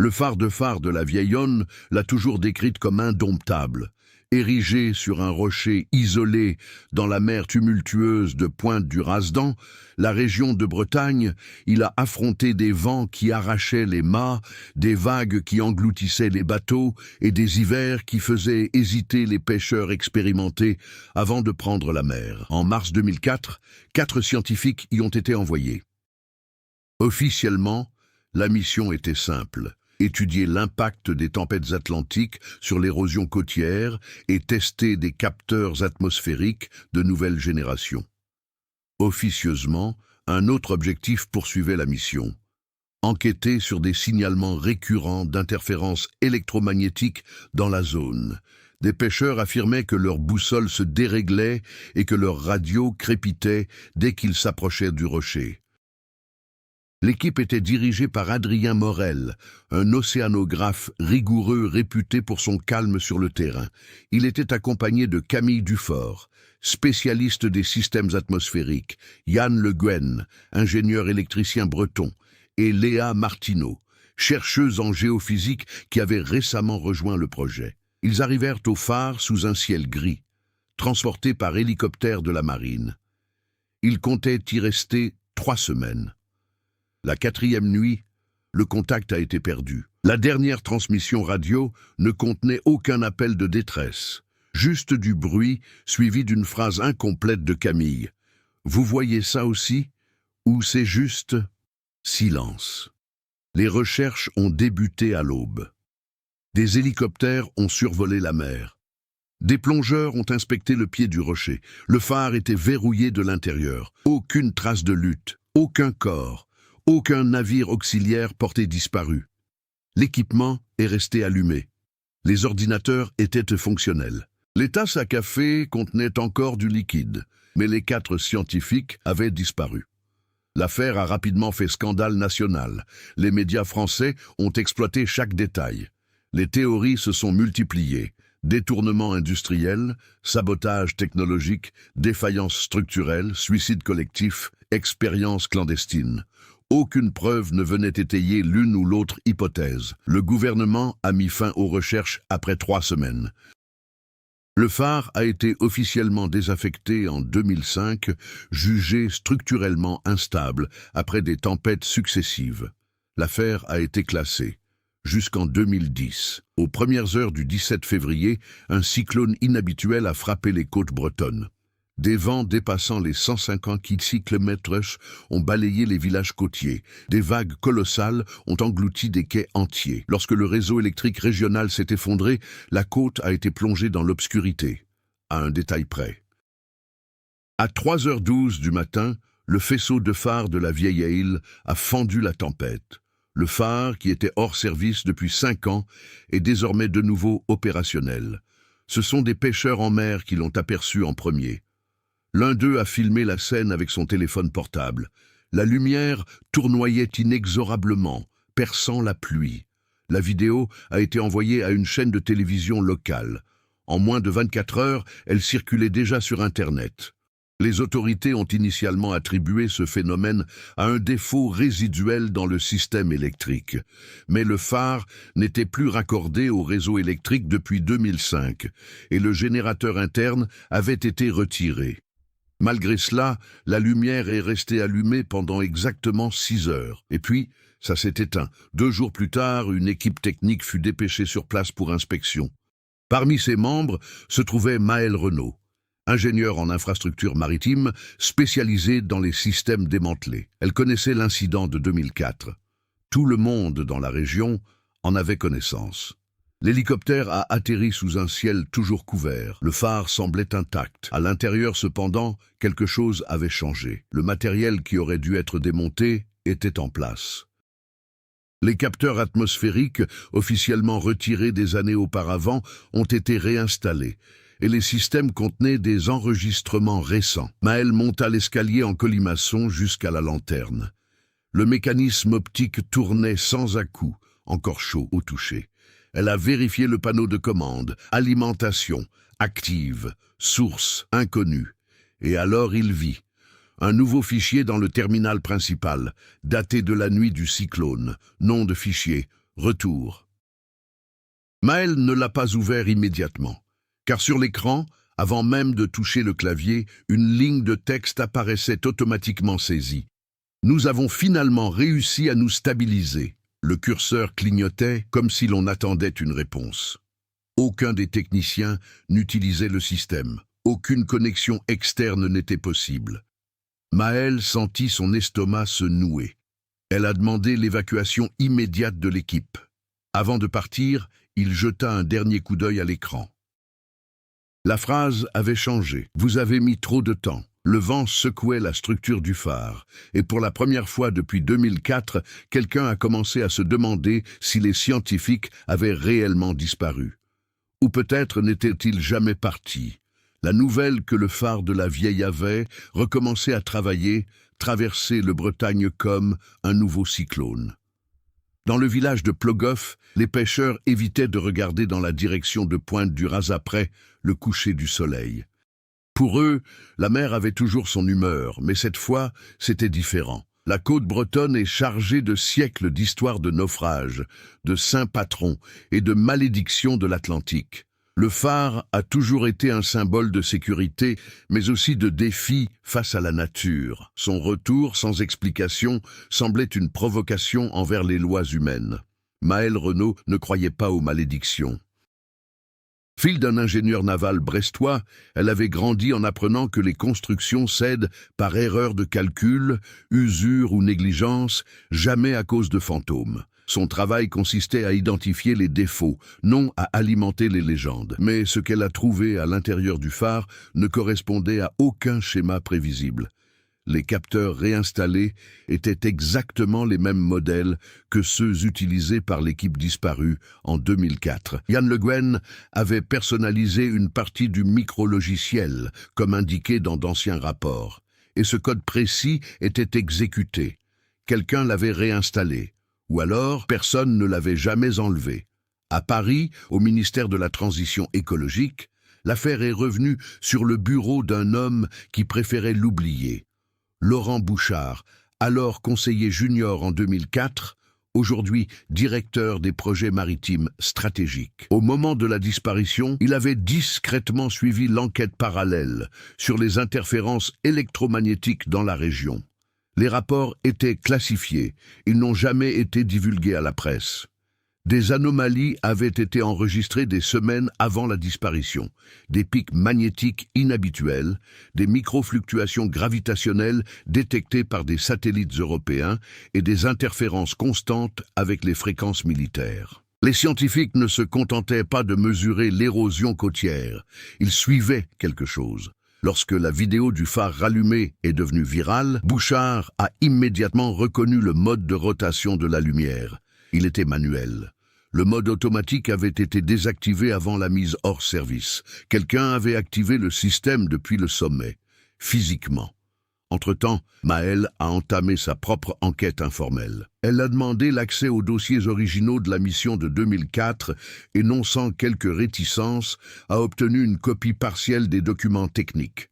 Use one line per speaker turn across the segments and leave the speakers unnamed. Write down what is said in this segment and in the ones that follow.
Le phare de la vieille Onne l'a toujours décrite comme indomptable. Érigé sur un rocher isolé dans la mer tumultueuse de Pointe du Razdan, la région de Bretagne, il a affronté des vents qui arrachaient les mâts, des vagues qui engloutissaient les bateaux et des hivers qui faisaient hésiter les pêcheurs expérimentés avant de prendre la mer. En mars 2004, 4 scientifiques y ont été envoyés. Officiellement, la mission était simple: étudier l'impact des tempêtes atlantiques sur l'érosion côtière et tester des capteurs atmosphériques de nouvelle génération. Officieusement, un autre objectif poursuivait la mission: enquêter sur des signalements récurrents d'interférences électromagnétiques dans la zone. Des pêcheurs affirmaient que leur boussole se déréglait et que leur radio crépitait dès qu'ils s'approchaient du rocher. L'équipe était dirigée par Adrien Morel, un océanographe rigoureux réputé pour son calme sur le terrain. Il était accompagné de Camille Dufort, spécialiste des systèmes atmosphériques, Yann Le Guen, ingénieur électricien breton, et Léa Martineau, chercheuse en géophysique qui avait récemment rejoint le projet. Ils arrivèrent au phare sous un ciel gris, transportés par hélicoptère de la marine. Ils comptaient y rester 3 semaines. La 4e nuit, le contact a été perdu. La dernière transmission radio ne contenait aucun appel de détresse, juste du bruit suivi d'une phrase incomplète de Camille. « Vous voyez ça aussi? Ou c'est juste silence ?» Les recherches ont débuté à l'aube. Des hélicoptères ont survolé la mer. Des plongeurs ont inspecté le pied du rocher. Le phare était verrouillé de l'intérieur. Aucune trace de lutte, aucun corps. Aucun navire auxiliaire porté disparu. L'équipement est resté allumé. Les ordinateurs étaient fonctionnels. Les tasses à café contenaient encore du liquide, mais les 4 scientifiques avaient disparu. L'affaire a rapidement fait scandale national. Les médias français ont exploité chaque détail. Les théories se sont multipliées. Détournement industriel, sabotage technologique, défaillance structurelle, suicide collectif, expérience clandestine. Aucune preuve ne venait étayer l'une ou l'autre hypothèse. Le gouvernement a mis fin aux recherches après 3 semaines. Le phare a été officiellement désaffecté en 2005, jugé structurellement instable après des tempêtes successives. L'affaire a été classée jusqu'en 2010. Aux premières heures du 17 février, un cyclone inhabituel a frappé les côtes bretonnes. Des vents dépassant les 150 km/h ont balayé les villages côtiers. Des vagues colossales ont englouti des quais entiers. Lorsque le réseau électrique régional s'est effondré, la côte a été plongée dans l'obscurité, à un détail près. À 3h12 du matin, le faisceau de phare de la vieille île a fendu la tempête. Le phare, qui était hors service depuis 5 ans, est désormais de nouveau opérationnel. Ce sont des pêcheurs en mer qui l'ont aperçu en premier. L'un d'eux a filmé la scène avec son téléphone portable. La lumière tournoyait inexorablement, perçant la pluie. La vidéo a été envoyée à une chaîne de télévision locale. En moins de 24 heures, elle circulait déjà sur Internet. Les autorités ont initialement attribué ce phénomène à un défaut résiduel dans le système électrique. Mais le phare n'était plus raccordé au réseau électrique depuis 2005 et le générateur interne avait été retiré. Malgré cela, la lumière est restée allumée pendant exactement 6 heures. Et puis, ça s'est éteint. 2 jours plus tard, une équipe technique fut dépêchée sur place pour inspection. Parmi ses membres se trouvait Maëlle Renaud, ingénieure en infrastructure maritime, spécialisée dans les systèmes démantelés. Elle connaissait l'incident de 2004. Tout le monde dans la région en avait connaissance. L'hélicoptère a atterri sous un ciel toujours couvert. Le phare semblait intact. À l'intérieur, cependant, quelque chose avait changé. Le matériel qui aurait dû être démonté était en place. Les capteurs atmosphériques, officiellement retirés des années auparavant, ont été réinstallés, et les systèmes contenaient des enregistrements récents. Maëlle monta l'escalier en colimaçon jusqu'à la lanterne. Le mécanisme optique tournait sans à-coups, encore chaud au toucher. Elle a vérifié le panneau de commande, alimentation, active, source, inconnue. Et alors il vit un nouveau fichier dans le terminal principal, daté de la nuit du cyclone, nom de fichier, Retour. Maël ne l'a pas ouvert immédiatement, car sur l'écran, avant même de toucher le clavier, une ligne de texte apparaissait automatiquement saisie. Nous avons finalement réussi à nous stabiliser. Le curseur clignotait comme si l'on attendait une réponse. Aucun des techniciens n'utilisait le système. Aucune connexion externe n'était possible. Maël sentit son estomac se nouer. Elle a demandé l'évacuation immédiate de l'équipe. Avant de partir, il jeta un dernier coup d'œil à l'écran. La phrase avait changé. « Vous avez mis trop de temps ». Le vent secouait la structure du phare, et pour la première fois depuis 2004, quelqu'un a commencé à se demander si les scientifiques avaient réellement disparu. Ou peut-être n'étaient-ils jamais partis. La nouvelle que le phare de la Vieille avait recommencé à travailler, traversait le Bretagne comme un nouveau cyclone. Dans le village de Plogoff, les pêcheurs évitaient de regarder dans la direction de Pointe du Raz après le coucher du soleil. Pour eux, la mer avait toujours son humeur, mais cette fois, c'était différent. La côte bretonne est chargée de siècles d'histoires de naufrages, de saints patrons et de malédictions de l'Atlantique. Le phare a toujours été un symbole de sécurité, mais aussi de défi face à la nature. Son retour, sans explication, semblait une provocation envers les lois humaines. Maël Renaud ne croyait pas aux malédictions. Fille d'un ingénieur naval brestois, elle avait grandi en apprenant que les constructions cèdent par erreur de calcul, usure ou négligence, jamais à cause de fantômes. Son travail consistait à identifier les défauts, non à alimenter les légendes. Mais ce qu'elle a trouvé à l'intérieur du phare ne correspondait à aucun schéma prévisible. Les capteurs réinstallés étaient exactement les mêmes modèles que ceux utilisés par l'équipe disparue en 2004. Yann Le Guen avait personnalisé une partie du micro-logiciel, comme indiqué dans d'anciens rapports. Et ce code précis était exécuté. Quelqu'un l'avait réinstallé. Ou alors, personne ne l'avait jamais enlevé. À Paris, au ministère de la Transition écologique, l'affaire est revenue sur le bureau d'un homme qui préférait l'oublier. Laurent Bouchard, alors conseiller junior en 2004, aujourd'hui directeur des projets maritimes stratégiques. Au moment de la disparition, il avait discrètement suivi l'enquête parallèle sur les interférences électromagnétiques dans la région. Les rapports étaient classifiés, ils n'ont jamais été divulgués à la presse. Des anomalies avaient été enregistrées des semaines avant la disparition, des pics magnétiques inhabituels, des microfluctuations gravitationnelles détectées par des satellites européens et des interférences constantes avec les fréquences militaires. Les scientifiques ne se contentaient pas de mesurer l'érosion côtière, ils suivaient quelque chose. Lorsque la vidéo du phare rallumé est devenue virale, Bouchard a immédiatement reconnu le mode de rotation de la lumière. Il était manuel. Le mode automatique avait été désactivé avant la mise hors service. Quelqu'un avait activé le système depuis le sommet, physiquement. Entre-temps, Maël a entamé sa propre enquête informelle. Elle a demandé l'accès aux dossiers originaux de la mission de 2004 et, non sans quelques réticences, a obtenu une copie partielle des documents techniques.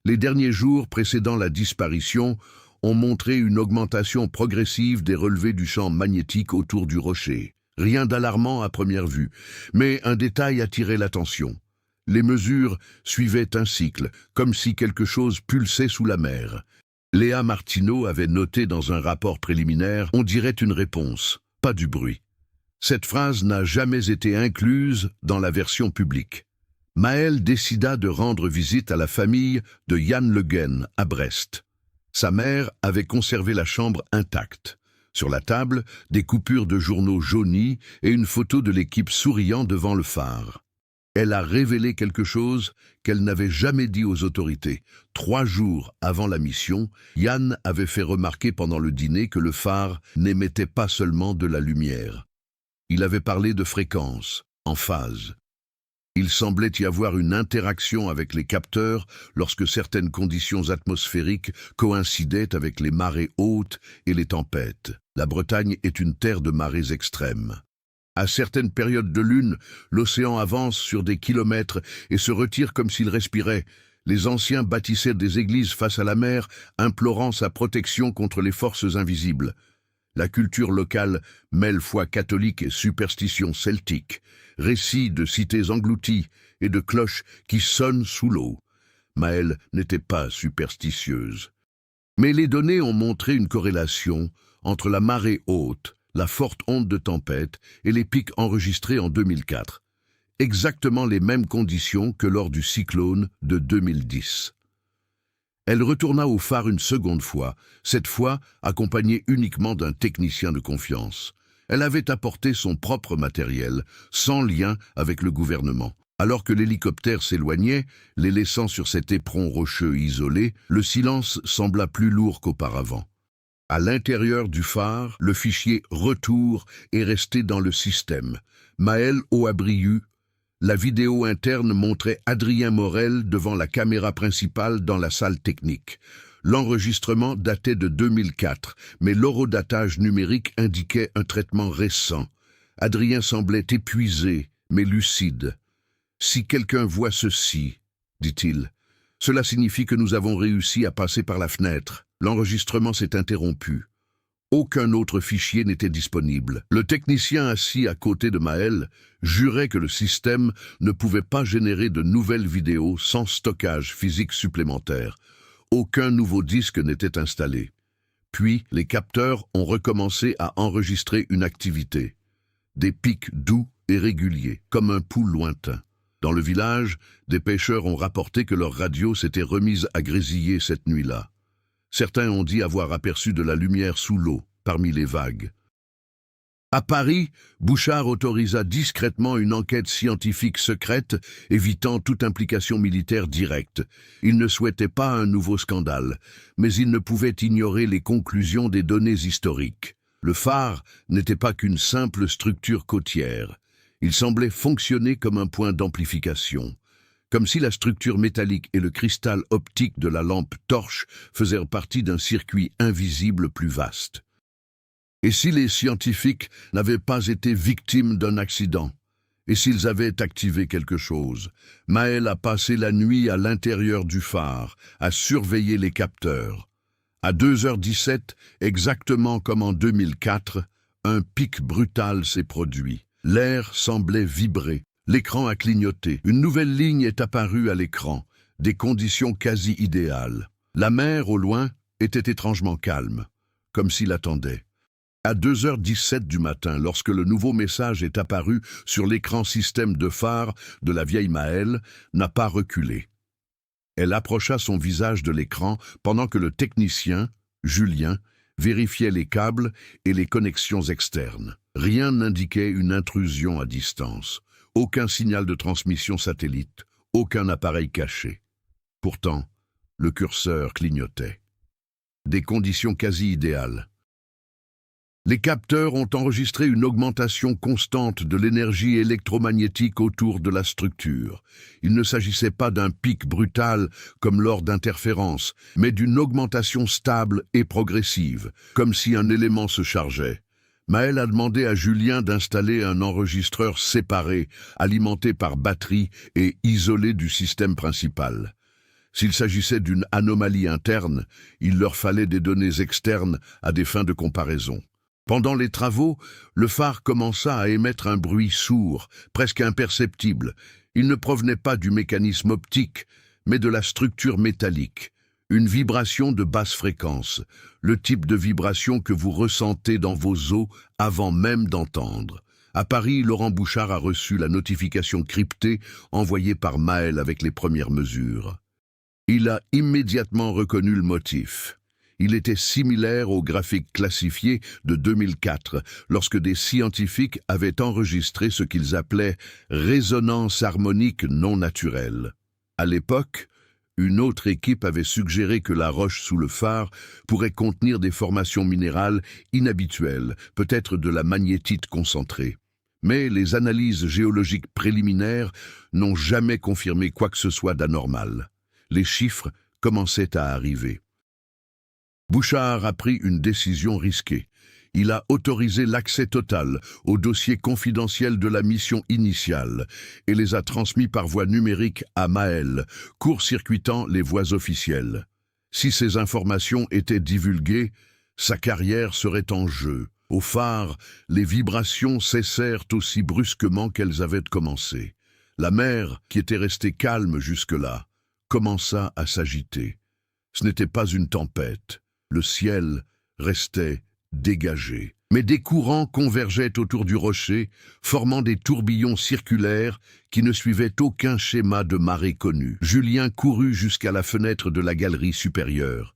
Les derniers jours précédant la disparition ont montré une augmentation progressive des relevés du champ magnétique autour du rocher. Rien d'alarmant à première vue, mais un détail attirait l'attention. Les mesures suivaient un cycle, comme si quelque chose pulsait sous la mer. Léa Martineau avait noté dans un rapport préliminaire « On dirait une réponse, pas du bruit ». Cette phrase n'a jamais été incluse dans la version publique. Maël décida de rendre visite à la famille de Yann Le Guen à Brest. Sa mère avait conservé la chambre intacte. Sur la table, des coupures de journaux jaunis et une photo de l'équipe souriant devant le phare. Elle a révélé quelque chose qu'elle n'avait jamais dit aux autorités. 3 jours avant la mission, Yann avait fait remarquer pendant le dîner que le phare n'émettait pas seulement de la lumière. Il avait parlé de fréquence, en phase. Il semblait y avoir une interaction avec les capteurs lorsque certaines conditions atmosphériques coïncidaient avec les marées hautes et les tempêtes. La Bretagne est une terre de marées extrêmes. À certaines périodes de lune, l'océan avance sur des kilomètres et se retire comme s'il respirait. Les anciens bâtissaient des églises face à la mer, implorant sa protection contre les forces invisibles. La culture locale mêle foi catholique et superstition celtique, récits de cités englouties et de cloches qui sonnent sous l'eau. Maëlle n'était pas superstitieuse. Mais les données ont montré une corrélation entre la marée haute, la forte onde de tempête et les pics enregistrés en 2004. Exactement les mêmes conditions que lors du cyclone de 2010. Elle retourna au phare une seconde fois, cette fois accompagnée uniquement d'un technicien de confiance. Elle avait apporté son propre matériel, sans lien avec le gouvernement. Alors que l'hélicoptère s'éloignait, les laissant sur cet éperon rocheux isolé, le silence sembla plus lourd qu'auparavant. À l'intérieur du phare, le fichier « Retour » est resté dans le système. Maëlle Oabriu. La vidéo interne montrait Adrien Morel devant la caméra principale dans la salle technique. L'enregistrement datait de 2004, mais l'horodatage numérique indiquait un traitement récent. Adrien semblait épuisé, mais lucide. « Si quelqu'un voit ceci, dit-il, cela signifie que nous avons réussi à passer par la fenêtre. » L'enregistrement s'est interrompu. Aucun autre fichier n'était disponible. Le technicien assis à côté de Maëlle jurait que le système ne pouvait pas générer de nouvelles vidéos sans stockage physique supplémentaire. Aucun nouveau disque n'était installé. Puis, les capteurs ont recommencé à enregistrer une activité. Des pics doux et réguliers, comme un pouls lointain. Dans le village, des pêcheurs ont rapporté que leur radio s'était remise à grésiller cette nuit-là. Certains ont dit avoir aperçu de la lumière sous l'eau, parmi les vagues. À Paris, Bouchard autorisa discrètement une enquête scientifique secrète, évitant toute implication militaire directe. Il ne souhaitait pas un nouveau scandale, mais il ne pouvait ignorer les conclusions des données historiques. Le phare n'était pas qu'une simple structure côtière. Il semblait fonctionner comme un point d'amplification. Comme si la structure métallique et le cristal optique de la lampe torche faisaient partie d'un circuit invisible plus vaste. Et si les scientifiques n'avaient pas été victimes d'un accident? Et s'ils avaient activé quelque chose? Maëlle a passé la nuit à l'intérieur du phare, à surveiller les capteurs. À 2h17, exactement comme en 2004, un pic brutal s'est produit. L'air semblait vibrer. L'écran a clignoté. Une nouvelle ligne est apparue à l'écran. Des conditions quasi idéales. La mer, au loin, était étrangement calme, comme s'il attendait. À 2h17 du matin, lorsque le nouveau message est apparu sur l'écran système de phare de la vieille Maëlle, n'a pas reculé. Elle approcha son visage de l'écran pendant que le technicien, Julien, vérifiait les câbles et les connexions externes. Rien n'indiquait une intrusion à distance. Aucun signal de transmission satellite, aucun appareil caché. Pourtant, le curseur clignotait. Des conditions quasi idéales. Les capteurs ont enregistré une augmentation constante de l'énergie électromagnétique autour de la structure. Il ne s'agissait pas d'un pic brutal comme lors d'interférences, mais d'une augmentation stable et progressive, comme si un élément se chargeait. Maëlle a demandé à Julien d'installer un enregistreur séparé, alimenté par batterie et isolé du système principal. S'il s'agissait d'une anomalie interne, il leur fallait des données externes à des fins de comparaison. Pendant les travaux, le phare commença à émettre un bruit sourd, presque imperceptible. Il ne provenait pas du mécanisme optique, mais de la structure métallique. Une vibration de basse fréquence, le type de vibration que vous ressentez dans vos os avant même d'entendre. À Paris, Laurent Bouchard a reçu la notification cryptée envoyée par Maëlle avec les premières mesures. Il a immédiatement reconnu le motif. Il était similaire au graphique classifié de 2004, lorsque des scientifiques avaient enregistré ce qu'ils appelaient « résonance harmonique non naturelle ». À l'époque, une autre équipe avait suggéré que la roche sous le phare pourrait contenir des formations minérales inhabituelles, peut-être de la magnétite concentrée. Mais les analyses géologiques préliminaires n'ont jamais confirmé quoi que ce soit d'anormal. Les chiffres commençaient à arriver. Bouchard a pris une décision risquée. Il a autorisé l'accès total aux dossiers confidentiels de la mission initiale et les a transmis par voie numérique à Maëlle, court-circuitant les voies officielles. Si ces informations étaient divulguées, Sa carrière serait en jeu. Au phare, les vibrations cessèrent aussi brusquement qu'elles avaient commencé. La mer, qui était restée calme jusque-là, commença à s'agiter. Ce n'était pas une tempête. Le ciel restait dégagé. Mais des courants convergeaient autour du rocher, formant des tourbillons circulaires qui ne suivaient aucun schéma de marée connu. Julien courut jusqu'à la fenêtre de la galerie supérieure.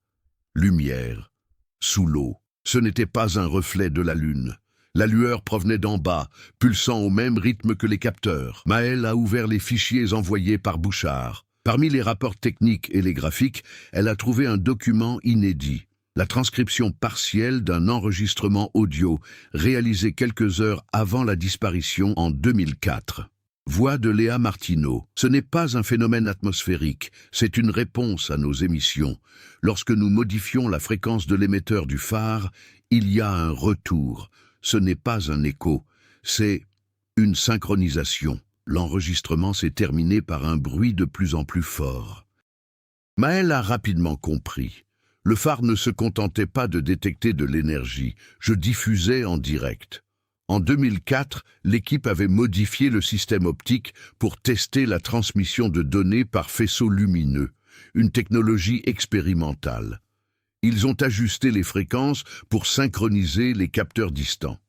Lumière. Sous l'eau. Ce n'était pas un reflet de la lune. La lueur provenait d'en bas, pulsant au même rythme que les capteurs. Maëlle a ouvert les fichiers envoyés par Bouchard. Parmi les rapports techniques et les graphiques, elle a trouvé un document inédit. La transcription partielle d'un enregistrement audio réalisé quelques heures avant la disparition en 2004. Voix de Léa Martineau. Ce n'est pas un phénomène atmosphérique, c'est une réponse à nos émissions. Lorsque nous modifions la fréquence de l'émetteur du phare, il y a un retour. Ce n'est pas un écho, c'est une synchronisation. L'enregistrement s'est terminé par un bruit de plus en plus fort. Maëlle a rapidement compris. Le phare ne se contentait pas de détecter de l'énergie, je diffusais en direct. En 2004, l'équipe avait modifié le système optique pour tester la transmission de données par faisceau lumineux, une technologie expérimentale. Ils ont ajusté les fréquences pour synchroniser les capteurs distants.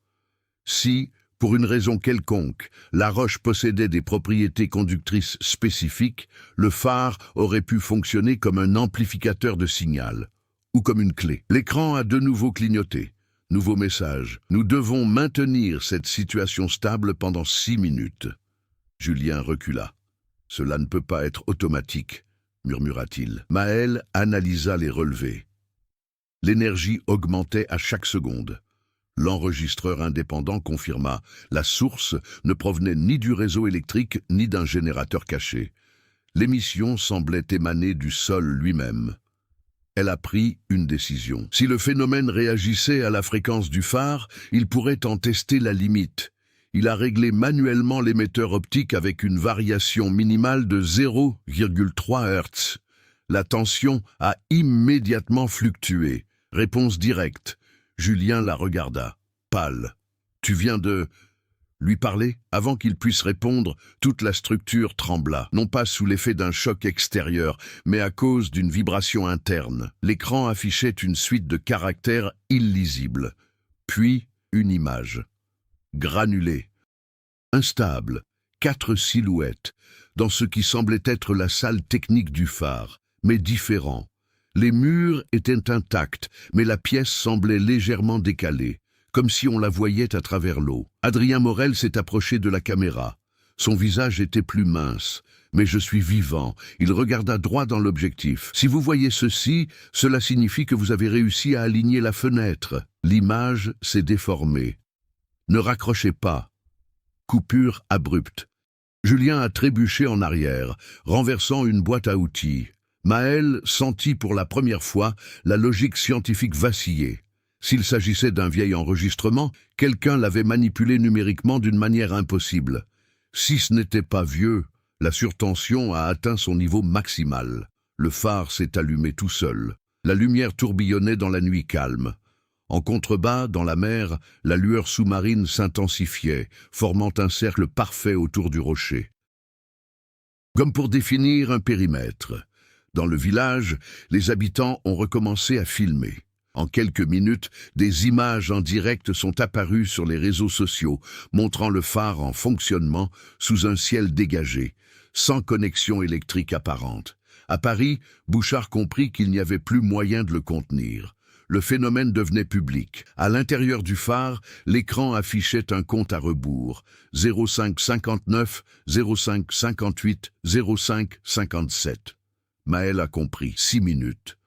Si, pour une raison quelconque, la roche possédait des propriétés conductrices spécifiques, le phare aurait pu fonctionner comme un amplificateur de signal, ou comme une clé. L'écran a de nouveau clignoté. Nouveau message. Nous devons maintenir cette situation stable pendant 6 minutes. Julien recula. Cela ne peut pas être automatique, murmura-t-il. Maëlle analysa les relevés. L'énergie augmentait à chaque seconde. L'enregistreur indépendant confirma. La source ne provenait ni du réseau électrique ni d'un générateur caché. L'émission semblait émaner du sol lui-même. Elle a pris une décision. Si le phénomène réagissait à la fréquence du phare, il pourrait en tester la limite. Il a réglé manuellement l'émetteur optique avec une variation minimale de 0,3 Hz. La tension a immédiatement fluctué. Réponse directe. Julien la regarda, pâle. « Tu viens de... » lui parler. Avant qu'il puisse répondre, toute la structure trembla, non pas sous l'effet d'un choc extérieur, mais à cause d'une vibration interne. L'écran affichait une suite de caractères illisibles, puis une image. Granulée, instable, 4 silhouettes, dans ce qui semblait être la salle technique du phare, mais différent. Les murs étaient intacts, mais la pièce semblait légèrement décalée, comme si on la voyait à travers l'eau. Adrien Morel s'est approché de la caméra. Son visage était plus mince, mais je suis vivant. Il regarda droit dans l'objectif. Si vous voyez ceci, cela signifie que vous avez réussi à aligner la fenêtre. L'image s'est déformée. Ne raccrochez pas. Coupure abrupte. Julien a trébuché en arrière, renversant une boîte à outils. Maëlle sentit pour la première fois la logique scientifique vaciller. S'il s'agissait d'un vieil enregistrement, quelqu'un l'avait manipulé numériquement d'une manière impossible. Si ce n'était pas vieux, la surtension a atteint son niveau maximal. Le phare s'est allumé tout seul. La lumière tourbillonnait dans la nuit calme. En contrebas, dans la mer, la lueur sous-marine s'intensifiait, formant un cercle parfait autour du rocher. Comme pour définir un périmètre. Dans le village, les habitants ont recommencé à filmer. En quelques minutes, des images en direct sont apparues sur les réseaux sociaux, montrant le phare en fonctionnement sous un ciel dégagé, sans connexion électrique apparente. À Paris, Bouchard comprit qu'il n'y avait plus moyen de le contenir. Le phénomène devenait public. À l'intérieur du phare, l'écran affichait un compte à rebours. 0559, 0558, 0557. Maëlle a compris. 6 minutes.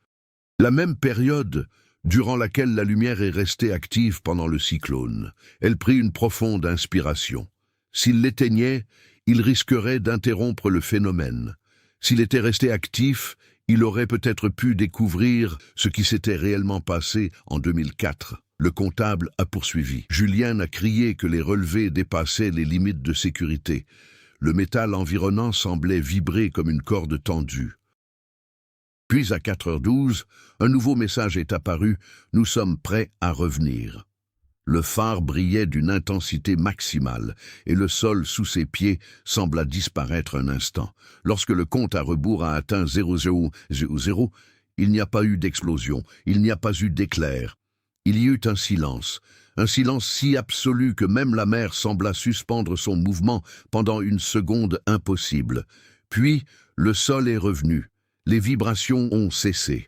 La même période, durant laquelle la lumière est restée active pendant le cyclone. Elle prit une profonde inspiration. S'il l'éteignait, il risquerait d'interrompre le phénomène. S'il était resté actif, il aurait peut-être pu découvrir ce qui s'était réellement passé en 2004. Le comptable a poursuivi. Julien a crié que les relevés dépassaient les limites de sécurité. Le métal environnant semblait vibrer comme une corde tendue. Puis à 4h12, un nouveau message est apparu, nous sommes prêts à revenir. Le phare brillait d'une intensité maximale et le sol sous ses pieds sembla disparaître un instant. Lorsque le compte à rebours a atteint 0000, il n'y a pas eu d'explosion, il n'y a pas eu d'éclair. Il y eut un silence si absolu que même la mer sembla suspendre son mouvement pendant une seconde impossible. Puis, le sol est revenu, les vibrations ont cessé.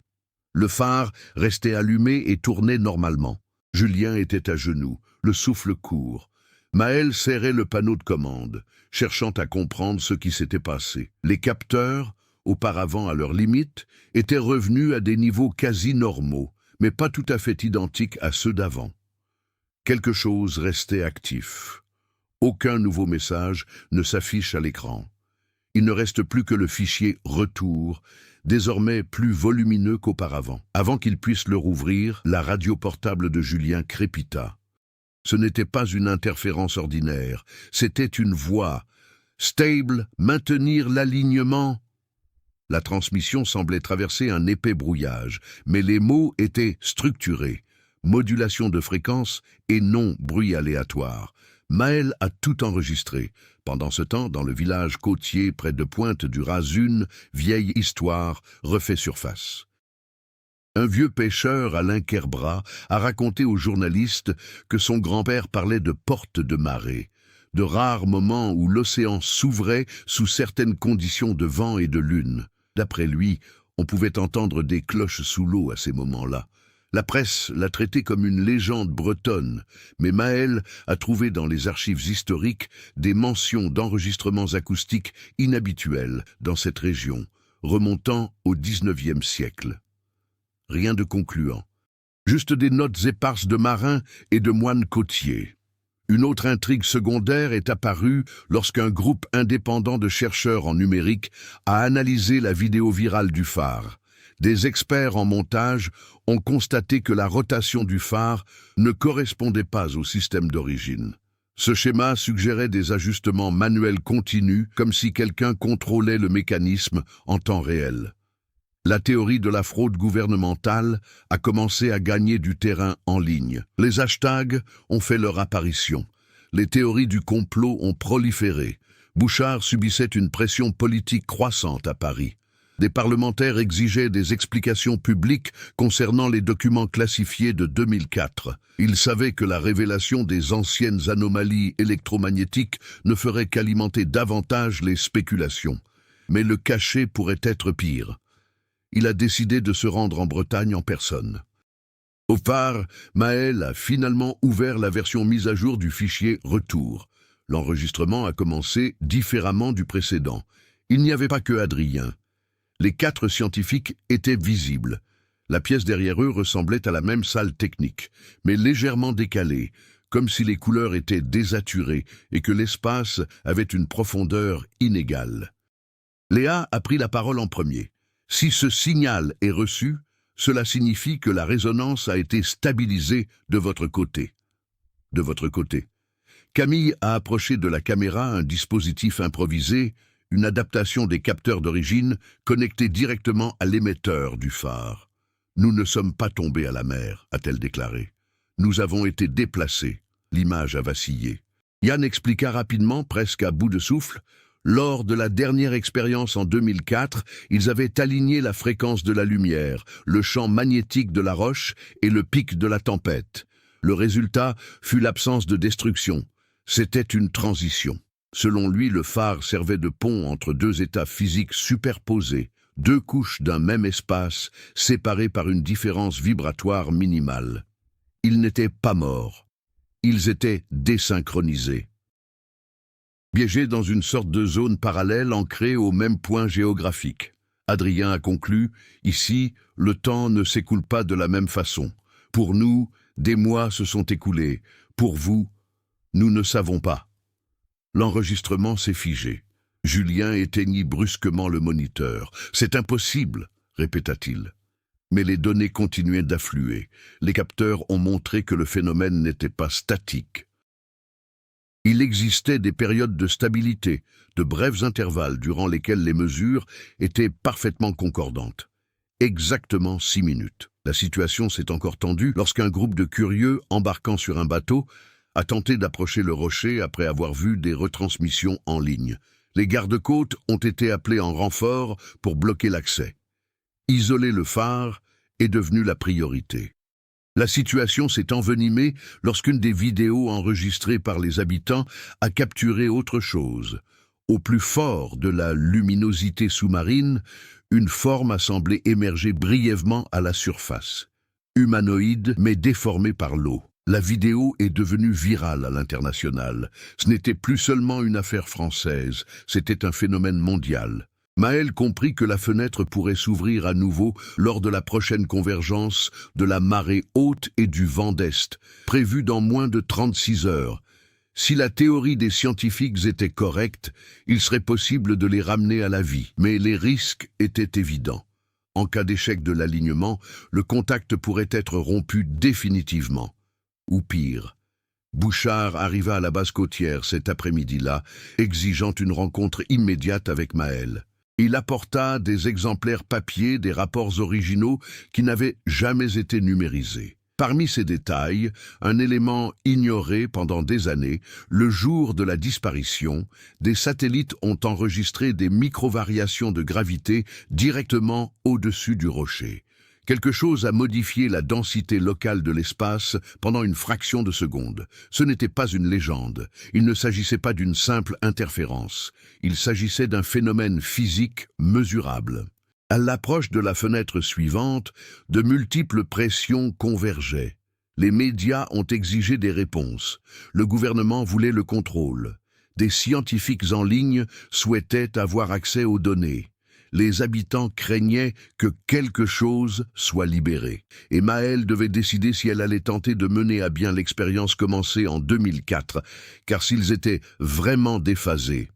Le phare restait allumé et tournait normalement. Julien était à genoux, le souffle court. Maël serrait le panneau de commande, cherchant à comprendre ce qui s'était passé. Les capteurs, auparavant à leur limite, étaient revenus à des niveaux quasi normaux, mais pas tout à fait identiques à ceux d'avant. Quelque chose restait actif. Aucun nouveau message ne s'affiche à l'écran. Il ne reste plus que le fichier « Retour », désormais plus volumineux qu'auparavant. Avant qu'il puisse le rouvrir, la radio portable de Julien crépita. Ce n'était pas une interférence ordinaire, c'était une voix. « Stable, maintenir l'alignement ». La transmission semblait traverser un épais brouillage, mais les mots étaient structurés. Modulation de fréquence et non bruit aléatoire. Maël a tout enregistré. Pendant ce temps, dans le village côtier près de Pointe du Raz, une vieille histoire refait surface. Un vieux pêcheur, Alain Kerbrat, a raconté aux journalistes que son grand-père parlait de portes de marée, de rares moments où l'océan s'ouvrait sous certaines conditions de vent et de lune. D'après lui, on pouvait entendre des cloches sous l'eau à ces moments-là. La presse l'a traité comme une légende bretonne, mais Maël a trouvé dans les archives historiques des mentions d'enregistrements acoustiques inhabituels dans cette région, remontant au XIXe siècle. Rien de concluant, juste des notes éparses de marins et de moines côtiers. Une autre intrigue secondaire est apparue lorsqu'un groupe indépendant de chercheurs en numérique a analysé la vidéo virale du phare. Des experts en montage ont constaté que la rotation du phare ne correspondait pas au système d'origine. Ce schéma suggérait des ajustements manuels continus, comme si quelqu'un contrôlait le mécanisme en temps réel. La théorie de la fraude gouvernementale a commencé à gagner du terrain en ligne. Les hashtags ont fait leur apparition. Les théories du complot ont proliféré. Bouchard subissait une pression politique croissante à Paris. Des parlementaires exigeaient des explications publiques concernant les documents classifiés de 2004. Ils savaient que la révélation des anciennes anomalies électromagnétiques ne ferait qu'alimenter davantage les spéculations. Mais le cachet pourrait être pire. Il a décidé de se rendre en Bretagne en personne. Au phare, Maël a finalement ouvert la version mise à jour du fichier « Retour ». L'enregistrement a commencé différemment du précédent. Il n'y avait pas que Adrien. Les 4 scientifiques étaient visibles. La pièce derrière eux ressemblait à la même salle technique, mais légèrement décalée, comme si les couleurs étaient désaturées et que l'espace avait une profondeur inégale. Léa a pris la parole en premier. Si ce signal est reçu, cela signifie que la résonance a été stabilisée de votre côté. De votre côté. Camille a approché de la caméra un dispositif improvisé, une adaptation des capteurs d'origine connectés directement à l'émetteur du phare. « Nous ne sommes pas tombés à la mer », a-t-elle déclaré. « Nous avons été déplacés. » L'image a vacillé. Yann expliqua rapidement, presque à bout de souffle. Lors de la dernière expérience en 2004, ils avaient aligné la fréquence de la lumière, le champ magnétique de la roche et le pic de la tempête. Le résultat fut l'absence de destruction. C'était une transition. Selon lui, le phare servait de pont entre 2 états physiques superposés, 2 couches d'un même espace, séparées par une différence vibratoire minimale. Ils n'étaient pas morts. Ils étaient désynchronisés. Piégés dans une sorte de zone parallèle ancrée au même point géographique. Adrien a conclu, ici, le temps ne s'écoule pas de la même façon. Pour nous, des mois se sont écoulés. Pour vous, nous ne savons pas. L'enregistrement s'est figé. Julien éteignit brusquement le moniteur. « C'est impossible !» répéta-t-il. Mais les données continuaient d'affluer. Les capteurs ont montré que le phénomène n'était pas statique. Il existait des périodes de stabilité, de brefs intervalles durant lesquels les mesures étaient parfaitement concordantes. exactement 6 minutes. La situation s'est encore tendue lorsqu'un groupe de curieux, embarquant sur un bateau, a tenté d'approcher le rocher après avoir vu des retransmissions en ligne. Les gardes-côtes ont été appelés en renfort pour bloquer l'accès. Isoler le phare est devenu la priorité. La situation s'est envenimée lorsqu'une des vidéos enregistrées par les habitants a capturé autre chose. Au plus fort de la luminosité sous-marine, une forme a semblé émerger brièvement à la surface. Humanoïde, mais déformée par l'eau. La vidéo est devenue virale à l'international. Ce n'était plus seulement une affaire française, c'était un phénomène mondial. Maël comprit que la fenêtre pourrait s'ouvrir à nouveau lors de la prochaine convergence de la marée haute et du vent d'Est, prévue dans moins de 36 heures. Si la théorie des scientifiques était correcte, il serait possible de les ramener à la vie, mais les risques étaient évidents. En cas d'échec de l'alignement, le contact pourrait être rompu définitivement. Ou pire, Bouchard arriva à la base côtière cet après-midi-là, exigeant une rencontre immédiate avec Maël. Il apporta des exemplaires papier des rapports originaux qui n'avaient jamais été numérisés. Parmi ces détails, un élément ignoré pendant des années, le jour de la disparition, des satellites ont enregistré des micro-variations de gravité directement au-dessus du rocher. Quelque chose a modifié la densité locale de l'espace pendant une fraction de seconde. Ce n'était pas une légende. Il ne s'agissait pas d'une simple interférence. Il s'agissait d'un phénomène physique mesurable. À l'approche de la fenêtre suivante, de multiples pressions convergeaient. Les médias ont exigé des réponses. Le gouvernement voulait le contrôle. Des scientifiques en ligne souhaitaient avoir accès aux données. Les habitants craignaient que quelque chose soit libéré. Et Maël devait décider si elle allait tenter de mener à bien l'expérience commencée en 2004, car s'ils étaient vraiment déphasés,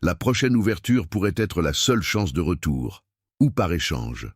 la prochaine ouverture pourrait être la seule chance de retour, ou par échange.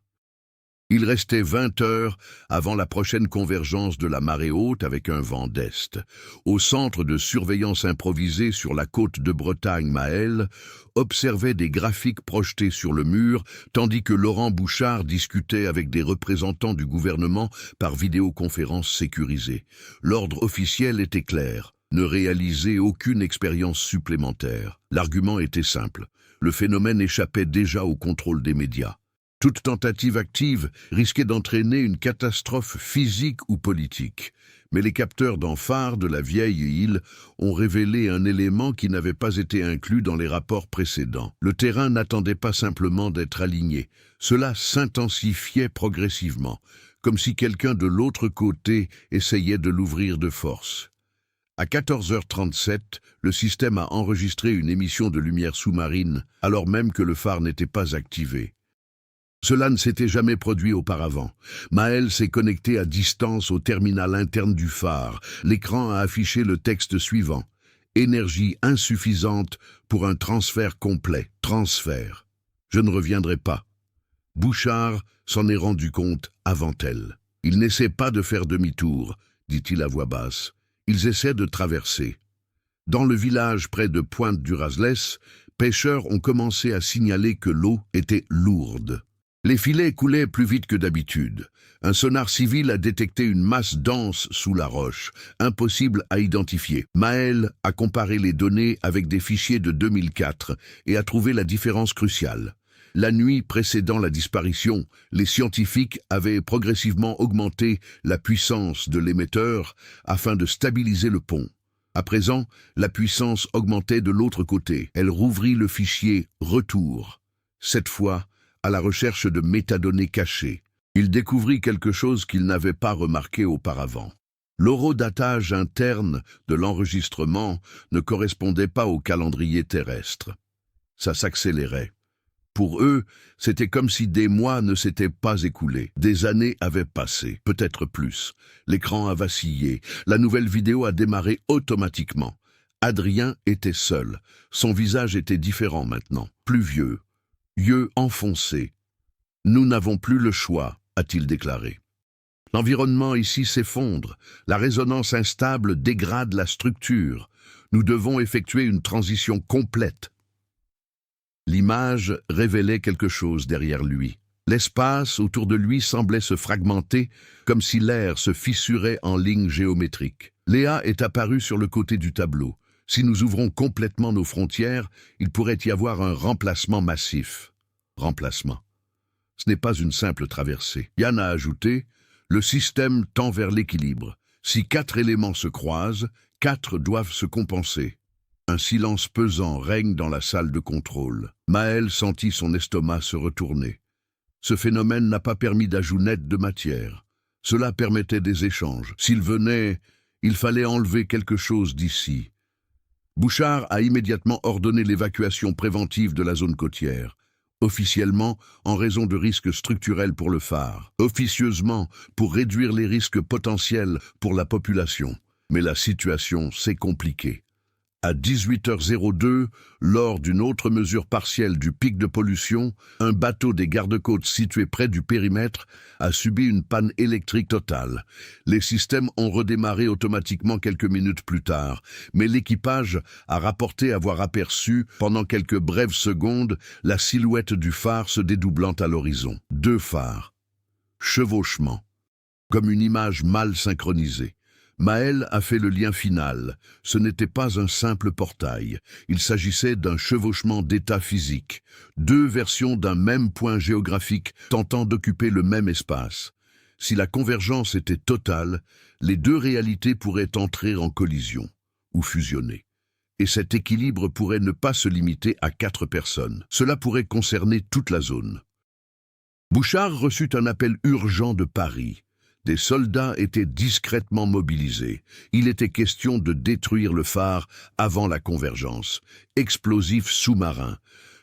Il restait 20 heures avant la prochaine convergence de la marée haute avec un vent d'est. Au centre de surveillance improvisé sur la côte de Bretagne, Maël observait des graphiques projetés sur le mur, tandis que Laurent Bouchard discutait avec des représentants du gouvernement par vidéoconférence sécurisée. L'ordre officiel était clair: ne réaliser aucune expérience supplémentaire. L'argument était simple: le phénomène échappait déjà au contrôle des médias. Toute tentative active risquait d'entraîner une catastrophe physique ou politique. Mais les capteurs d'amphare de la vieille île ont révélé un élément qui n'avait pas été inclus dans les rapports précédents. Le terrain n'attendait pas simplement d'être aligné. Cela s'intensifiait progressivement, comme si quelqu'un de l'autre côté essayait de l'ouvrir de force. À 14h37, le système a enregistré une émission de lumière sous-marine, alors même que le phare n'était pas activé. Cela ne s'était jamais produit auparavant. Maël s'est connecté à distance au terminal interne du phare. L'écran a affiché le texte suivant: énergie insuffisante pour un transfert complet. Transfert. Je ne reviendrai pas. Bouchard s'en est rendu compte avant elle. Ils n'essaient pas de faire demi-tour, dit-il à voix basse. Ils essaient de traverser. Dans le village près de Pointe-du-Razles, pêcheurs ont commencé à signaler que l'eau était lourde. Les filets coulaient plus vite que d'habitude. Un sonar civil a détecté une masse dense sous la roche, impossible à identifier. Maël a comparé les données avec des fichiers de 2004 et a trouvé la différence cruciale. La nuit précédant la disparition, les scientifiques avaient progressivement augmenté la puissance de l'émetteur afin de stabiliser le pont. À présent, la puissance augmentait de l'autre côté. Elle rouvrit le fichier « Retour ». Cette fois, à la recherche de métadonnées cachées. Il découvrit quelque chose qu'il n'avait pas remarqué auparavant. L'horodatage interne de l'enregistrement ne correspondait pas au calendrier terrestre. Ça s'accélérait. Pour eux, c'était comme si des mois ne s'étaient pas écoulés. Des années avaient passé, peut-être plus. L'écran a vacillé. La nouvelle vidéo a démarré automatiquement. Adrien était seul. Son visage était différent maintenant, plus vieux. Yeux enfoncés. « Nous n'avons plus le choix », a-t-il déclaré. L'environnement ici s'effondre. La résonance instable dégrade la structure. Nous devons effectuer une transition complète. L'image révélait quelque chose derrière lui. L'espace autour de lui semblait se fragmenter, comme si l'air se fissurait en lignes géométriques. Léa est apparue sur le côté du tableau. Si nous ouvrons complètement nos frontières, il pourrait y avoir un remplacement massif. Remplacement. Ce n'est pas une simple traversée. Yann a ajouté, le système tend vers l'équilibre. Si 4 éléments se croisent, 4 doivent se compenser. Un silence pesant règne dans la salle de contrôle. Maël sentit son estomac se retourner. Ce phénomène n'a pas permis d'ajout net de matière. Cela permettait des échanges. S'il venait, il fallait enlever quelque chose d'ici. Bouchard a immédiatement ordonné l'évacuation préventive de la zone côtière. Officiellement, en raison de risques structurels pour le phare. Officieusement, pour réduire les risques potentiels pour la population. Mais la situation s'est compliquée. À 18h02, lors d'une autre mesure partielle du pic de pollution, un bateau des gardes-côtes situé près du périmètre a subi une panne électrique totale. Les systèmes ont redémarré automatiquement quelques minutes plus tard, mais l'équipage a rapporté avoir aperçu, pendant quelques brèves secondes, la silhouette du phare se dédoublant à l'horizon. 2 phares. Chevauchement. Comme une image mal synchronisée. Maël a fait le lien final. Ce n'était pas un simple portail. Il s'agissait d'un chevauchement d'état physique. 2 versions d'un même point géographique tentant d'occuper le même espace. Si la convergence était totale, les 2 réalités pourraient entrer en collision ou fusionner. Et cet équilibre pourrait ne pas se limiter à 4 personnes. Cela pourrait concerner toute la zone. Bouchard reçut un appel urgent de Paris. Des soldats étaient discrètement mobilisés. Il était question de détruire le phare avant la convergence. Explosifs sous-marins.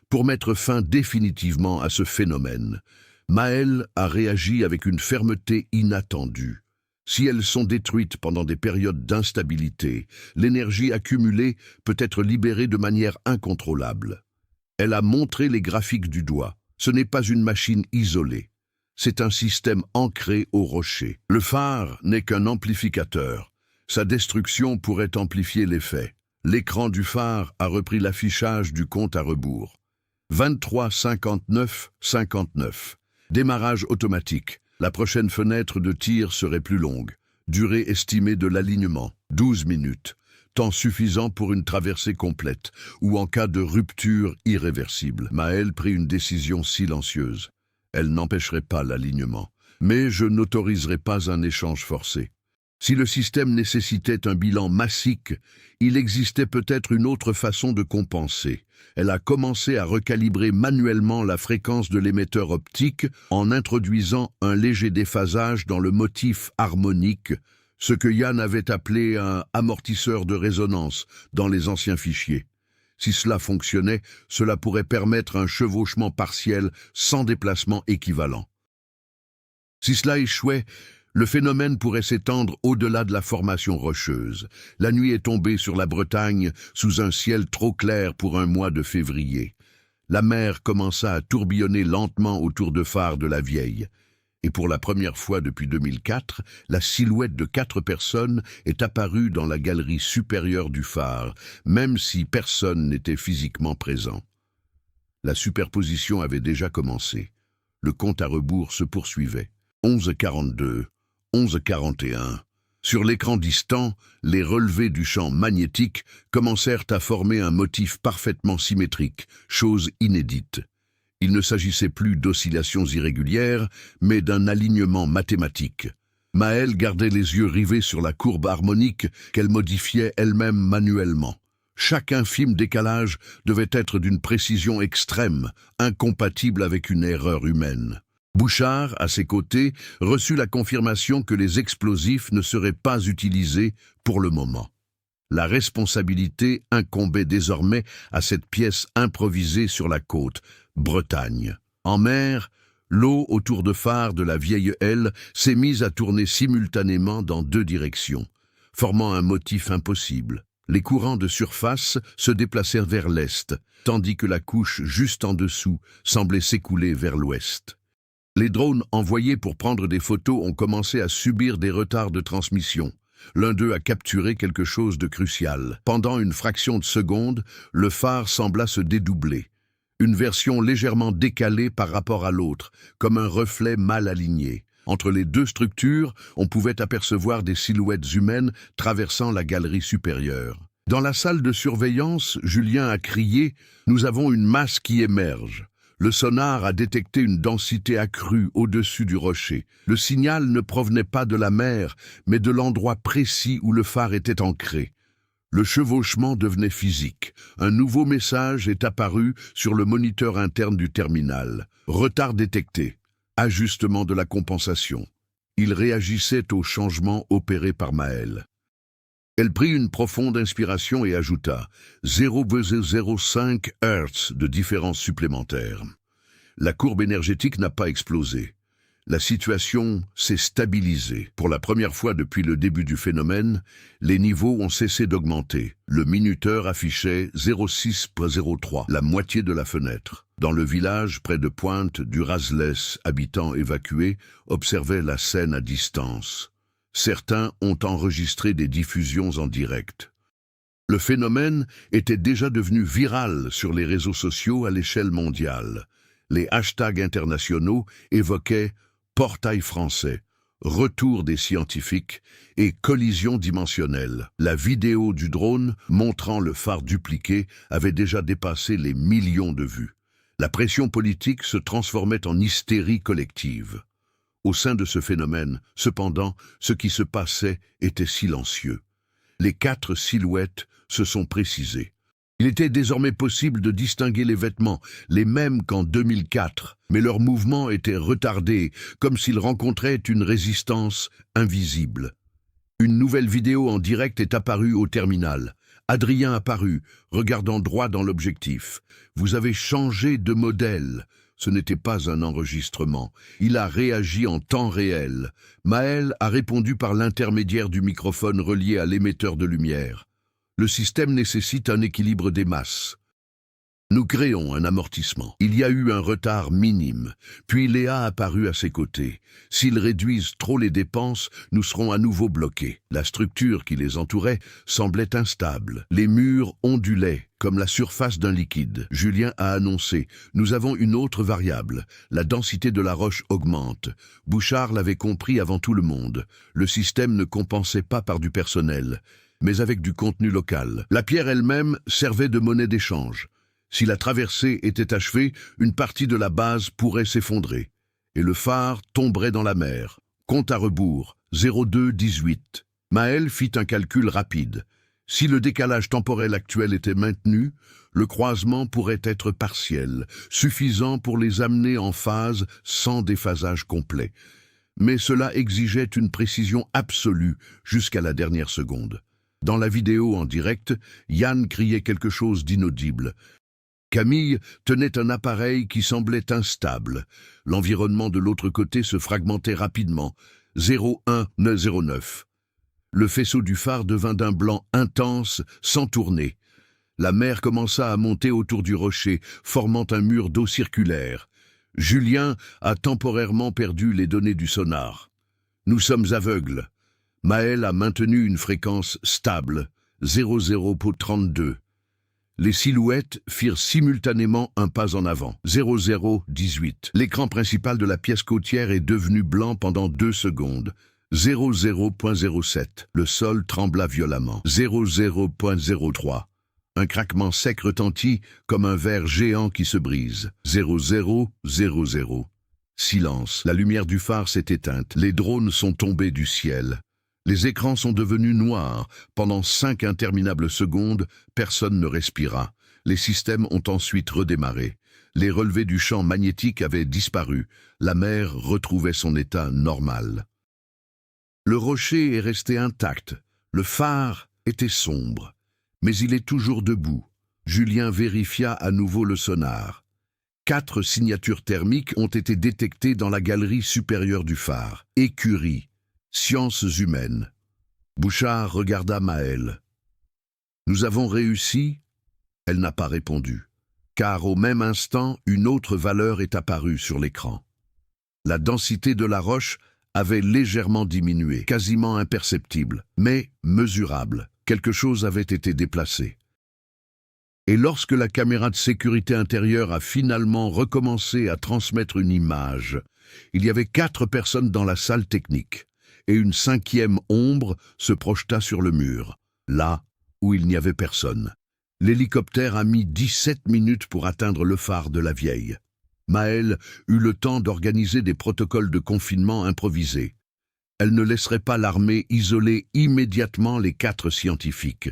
Pour mettre fin définitivement à ce phénomène, Maël a réagi avec une fermeté inattendue. Si elles sont détruites pendant des périodes d'instabilité, l'énergie accumulée peut être libérée de manière incontrôlable. Elle a montré les graphiques du doigt. Ce n'est pas une machine isolée. C'est un système ancré au rocher. Le phare n'est qu'un amplificateur. Sa destruction pourrait amplifier l'effet. L'écran du phare a repris l'affichage du compte à rebours. 23 59 59. Démarrage automatique. La prochaine fenêtre de tir serait plus longue. Durée estimée de l'alignement, 12 minutes. Temps suffisant pour une traversée complète, ou en cas de rupture irréversible. Maël prit une décision silencieuse. Elle n'empêcherait pas l'alignement. Mais je n'autoriserai pas un échange forcé. Si le système nécessitait un bilan massique, il existait peut-être une autre façon de compenser. Elle a commencé à recalibrer manuellement la fréquence de l'émetteur optique en introduisant un léger déphasage dans le motif harmonique, ce que Yann avait appelé un amortisseur de résonance dans les anciens fichiers. Si cela fonctionnait, cela pourrait permettre un chevauchement partiel sans déplacement équivalent. Si cela échouait, le phénomène pourrait s'étendre au-delà de la formation rocheuse. La nuit est tombée sur la Bretagne sous un ciel trop clair pour un mois de février. La mer commença à tourbillonner lentement autour de phare de la Vieille. Et pour la première fois depuis 2004, la silhouette de 4 personnes est apparue dans la galerie supérieure du phare, même si personne n'était physiquement présent. La superposition avait déjà commencé. Le compte à rebours se poursuivait. 11h42, 11h41. Sur l'écran distant, les relevés du champ magnétique commencèrent à former un motif parfaitement symétrique, chose inédite. Il ne s'agissait plus d'oscillations irrégulières, mais d'un alignement mathématique. Maël gardait les yeux rivés sur la courbe harmonique qu'elle modifiait elle-même manuellement. Chaque infime décalage devait être d'une précision extrême, incompatible avec une erreur humaine. Bouchard, à ses côtés, reçut la confirmation que les explosifs ne seraient pas utilisés pour le moment. La responsabilité incombait désormais à cette pièce improvisée sur la côte, Bretagne. En mer, l'eau autour de phare de la Vieille Aile s'est mise à tourner simultanément dans 2 directions, formant un motif impossible. Les courants de surface se déplacèrent vers l'est, tandis que la couche juste en dessous semblait s'écouler vers l'ouest. Les drones envoyés pour prendre des photos ont commencé à subir des retards de transmission. L'un d'eux a capturé quelque chose de crucial. Pendant une fraction de seconde, le phare sembla se dédoubler. Une version légèrement décalée par rapport à l'autre, comme un reflet mal aligné. Entre les deux structures, on pouvait apercevoir des silhouettes humaines traversant la galerie supérieure. Dans la salle de surveillance, Julien a crié « Nous avons une masse qui émerge ». Le sonar a détecté une densité accrue au-dessus du rocher. Le signal ne provenait pas de la mer, mais de l'endroit précis où le phare était ancré. Le chevauchement devenait physique. Un nouveau message est apparu sur le moniteur interne du terminal. Retard détecté. Ajustement de la compensation. Il réagissait au changement opéré par Maëlle. Elle prit une profonde inspiration et ajouta 0,05 Hz de différence supplémentaire. La courbe énergétique n'a pas explosé. La situation s'est stabilisée. Pour la première fois depuis le début du phénomène, les niveaux ont cessé d'augmenter. Le minuteur affichait 0,6.03, la moitié de la fenêtre. Dans le village, près de Pointe du Razlès, habitants évacués observaient la scène à distance. Certains ont enregistré des diffusions en direct. Le phénomène était déjà devenu viral sur les réseaux sociaux à l'échelle mondiale. Les hashtags internationaux évoquaient portail français, retour des scientifiques et collision dimensionnelle. La vidéo du drone montrant le phare dupliqué avait déjà dépassé les millions de vues. La pression politique se transformait en hystérie collective. Au sein de ce phénomène, cependant, ce qui se passait était silencieux. Les 4 silhouettes se sont précisées. Il était désormais possible de distinguer les vêtements, les mêmes qu'en 2004, mais leurs mouvements étaient retardés, comme s'ils rencontraient une résistance invisible. Une nouvelle vidéo en direct est apparue au terminal. Adrien apparut, regardant droit dans l'objectif. « Vous avez changé de modèle ». Ce n'était pas un enregistrement. Il a réagi en temps réel. Maëlle a répondu par l'intermédiaire du microphone relié à l'émetteur de lumière. Le système nécessite un équilibre des masses. Nous créons un amortissement. Il y a eu un retard minime, puis Léa a apparu à ses côtés. S'ils réduisent trop les dépenses, nous serons à nouveau bloqués. La structure qui les entourait semblait instable. Les murs ondulaient, comme la surface d'un liquide. Julien a annoncé « Nous avons une autre variable. La densité de la roche augmente. » Bouchard l'avait compris avant tout le monde. Le système ne compensait pas par du personnel, mais avec du contenu local. La pierre elle-même servait de monnaie d'échange. Si la traversée était achevée, une partie de la base pourrait s'effondrer, et le phare tomberait dans la mer. Compte à rebours, 02-18. Maëlle fit un calcul rapide. Si le décalage temporel actuel était maintenu, le croisement pourrait être partiel, suffisant pour les amener en phase sans déphasage complet. Mais cela exigeait une précision absolue jusqu'à la dernière seconde. Dans la vidéo en direct, Yann criait quelque chose d'inaudible. Camille tenait un appareil qui semblait instable. L'environnement de l'autre côté se fragmentait rapidement. 0109. Le faisceau du phare devint d'un blanc intense, sans tourner. La mer commença à monter autour du rocher, formant un mur d'eau circulaire. Julien a temporairement perdu les données du sonar. Nous sommes aveugles. Maëlle a maintenu une fréquence stable, 00.32. Les silhouettes firent simultanément un pas en avant, 00-18. L'écran principal de la pièce côtière est devenu blanc pendant 2 secondes, 00.07. Le sol trembla violemment, 00.03. Un craquement sec retentit comme un verre géant qui se brise, 0000. Silence, la lumière du phare s'est éteinte, les drones sont tombés du ciel. Les écrans sont devenus noirs. Pendant 5 interminables secondes, personne ne respira. Les systèmes ont ensuite redémarré. Les relevés du champ magnétique avaient disparu. La mer retrouvait son état normal. Le rocher est resté intact. Le phare était sombre. Mais il est toujours debout. Julien vérifia à nouveau le sonar. 4 signatures thermiques ont été détectées dans la galerie supérieure du phare. Écurie. Sciences humaines. Bouchard regarda Maëlle. « Nous avons réussi ?» Elle n'a pas répondu, car au même instant, une autre valeur est apparue sur l'écran. La densité de la roche avait légèrement diminué, quasiment imperceptible, mais mesurable. Quelque chose avait été déplacé. Et lorsque la caméra de sécurité intérieure a finalement recommencé à transmettre une image, il y avait 4 personnes dans la salle technique, et une 5e ombre se projeta sur le mur, là où il n'y avait personne. L'hélicoptère a mis 17 minutes pour atteindre le phare de la Vieille. Maëlle eut le temps d'organiser des protocoles de confinement improvisés. Elle ne laisserait pas l'armée isoler immédiatement les 4 scientifiques.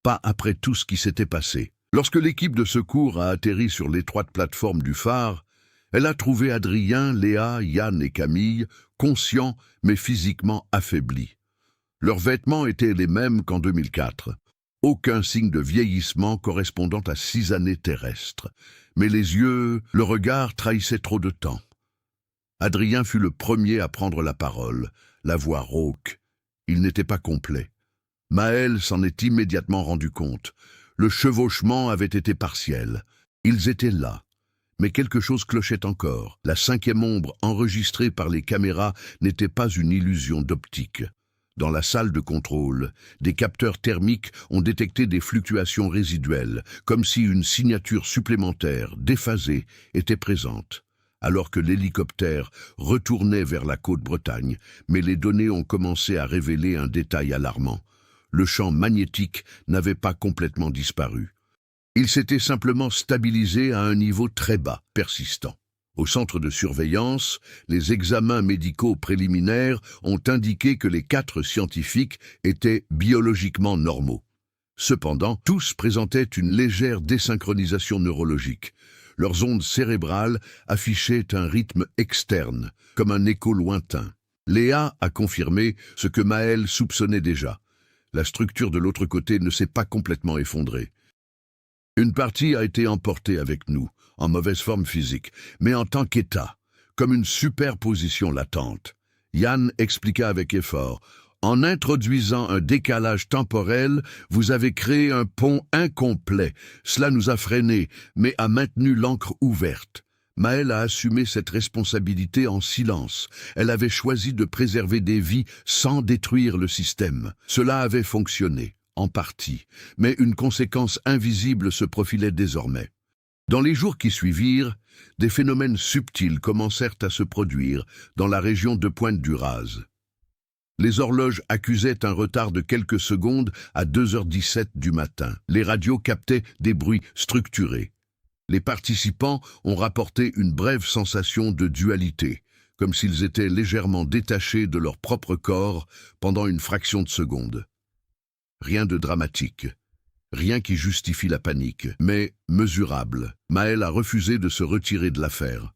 Pas après tout ce qui s'était passé. Lorsque l'équipe de secours a atterri sur l'étroite plateforme du phare, elle a trouvé Adrien, Léa, Yann et Camille, conscients mais physiquement affaiblis. Leurs vêtements étaient les mêmes qu'en 2004. Aucun signe de vieillissement correspondant à 6 années terrestres. Mais les yeux, le regard trahissaient trop de temps. Adrien fut le premier à prendre la parole, la voix rauque. Il n'était pas complet. Maëlle s'en est immédiatement rendu compte. Le chevauchement avait été partiel. Ils étaient là. Mais quelque chose clochait encore. La 5e ombre enregistrée par les caméras n'était pas une illusion d'optique. Dans la salle de contrôle, des capteurs thermiques ont détecté des fluctuations résiduelles, comme si une signature supplémentaire, déphasée, était présente. Alors que l'hélicoptère retournait vers la côte Bretagne, mais les données ont commencé à révéler un détail alarmant. Le champ magnétique n'avait pas complètement disparu. Il s'était simplement stabilisé à un niveau très bas, persistant. Au centre de surveillance, les examens médicaux préliminaires ont indiqué que les 4 scientifiques étaient biologiquement normaux. Cependant, tous présentaient une légère désynchronisation neurologique. Leurs ondes cérébrales affichaient un rythme externe, comme un écho lointain. Léa a confirmé ce que Maëlle soupçonnait déjà. La structure de l'autre côté ne s'est pas complètement effondrée. Une partie a été emportée avec nous, en mauvaise forme physique, mais en tant qu'état, comme une superposition latente. Yann expliqua avec effort. En introduisant un décalage temporel, vous avez créé un pont incomplet. Cela nous a freinés, mais a maintenu l'ancre ouverte. Maëlle a assumé cette responsabilité en silence. Elle avait choisi de préserver des vies sans détruire le système. Cela avait fonctionné, en partie, mais une conséquence invisible se profilait désormais. Dans les jours qui suivirent, des phénomènes subtils commencèrent à se produire dans la région de Pointe-du-Raz. Les horloges accusaient un retard de quelques secondes à 2h17 du matin. Les radios captaient des bruits structurés. Les participants ont rapporté une brève sensation de dualité, comme s'ils étaient légèrement détachés de leur propre corps pendant une fraction de seconde. Rien de dramatique, rien qui justifie la panique, mais mesurable. Maëlle a refusé de se retirer de l'affaire.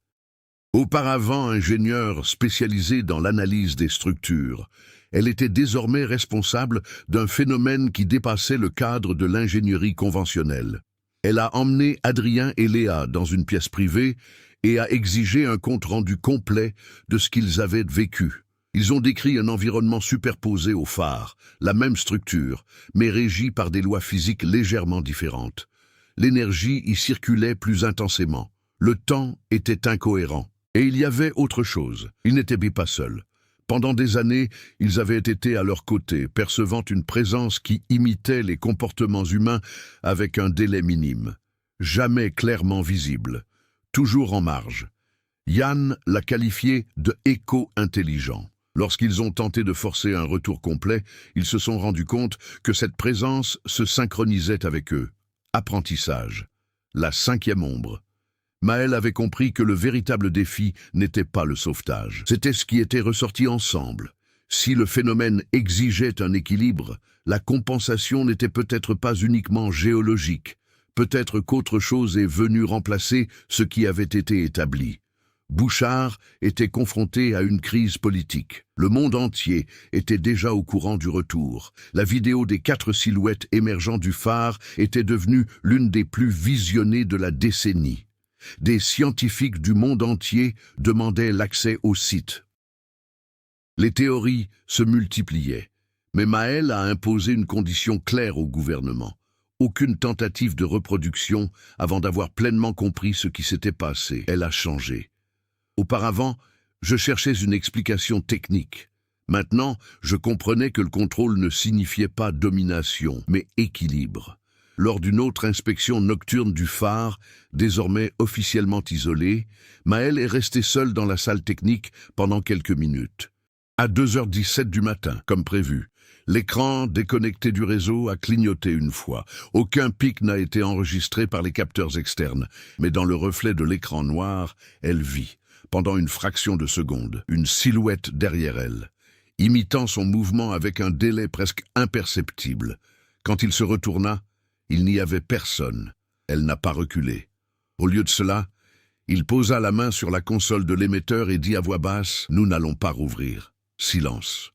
Auparavant ingénieure spécialisée dans l'analyse des structures, elle était désormais responsable d'un phénomène qui dépassait le cadre de l'ingénierie conventionnelle. Elle a emmené Adrien et Léa dans une pièce privée et a exigé un compte-rendu complet de ce qu'ils avaient vécu. Ils ont décrit un environnement superposé au phare, la même structure, mais régi par des lois physiques légèrement différentes. L'énergie y circulait plus intensément. Le temps était incohérent. Et il y avait autre chose. Ils n'étaient pas seuls. Pendant des années, ils avaient été à leur côté, percevant une présence qui imitait les comportements humains avec un délai minime. Jamais clairement visible, toujours en marge. Yann l'a qualifié de « éco-intelligent ». Lorsqu'ils ont tenté de forcer un retour complet, ils se sont rendus compte que cette présence se synchronisait avec eux. Apprentissage. La 5e ombre. Maëlle avait compris que le véritable défi n'était pas le sauvetage. C'était ce qui était ressorti ensemble. Si le phénomène exigeait un équilibre, la compensation n'était peut-être pas uniquement géologique. Peut-être qu'autre chose est venue remplacer ce qui avait été établi. Bouchard était confronté à une crise politique. Le monde entier était déjà au courant du retour. La vidéo des 4 silhouettes émergeant du phare était devenue l'une des plus visionnées de la décennie. Des scientifiques du monde entier demandaient l'accès au site. Les théories se multipliaient, mais Maëlle a imposé une condition claire au gouvernement. Aucune tentative de reproduction avant d'avoir pleinement compris ce qui s'était passé. Elle a changé. Auparavant, je cherchais une explication technique. Maintenant, je comprenais que le contrôle ne signifiait pas domination, mais équilibre. Lors d'une autre inspection nocturne du phare, désormais officiellement isolé, Maël est resté seul dans la salle technique pendant quelques minutes. À 2h17 du matin, comme prévu, l'écran déconnecté du réseau a clignoté une fois. Aucun pic n'a été enregistré par les capteurs externes, mais dans le reflet de l'écran noir, elle vit, pendant une fraction de seconde, une silhouette derrière elle, imitant son mouvement avec un délai presque imperceptible. Quand il se retourna, il n'y avait personne. Elle n'a pas reculé. Au lieu de cela, il posa la main sur la console de l'émetteur et dit à voix basse « Nous n'allons pas rouvrir. » Silence.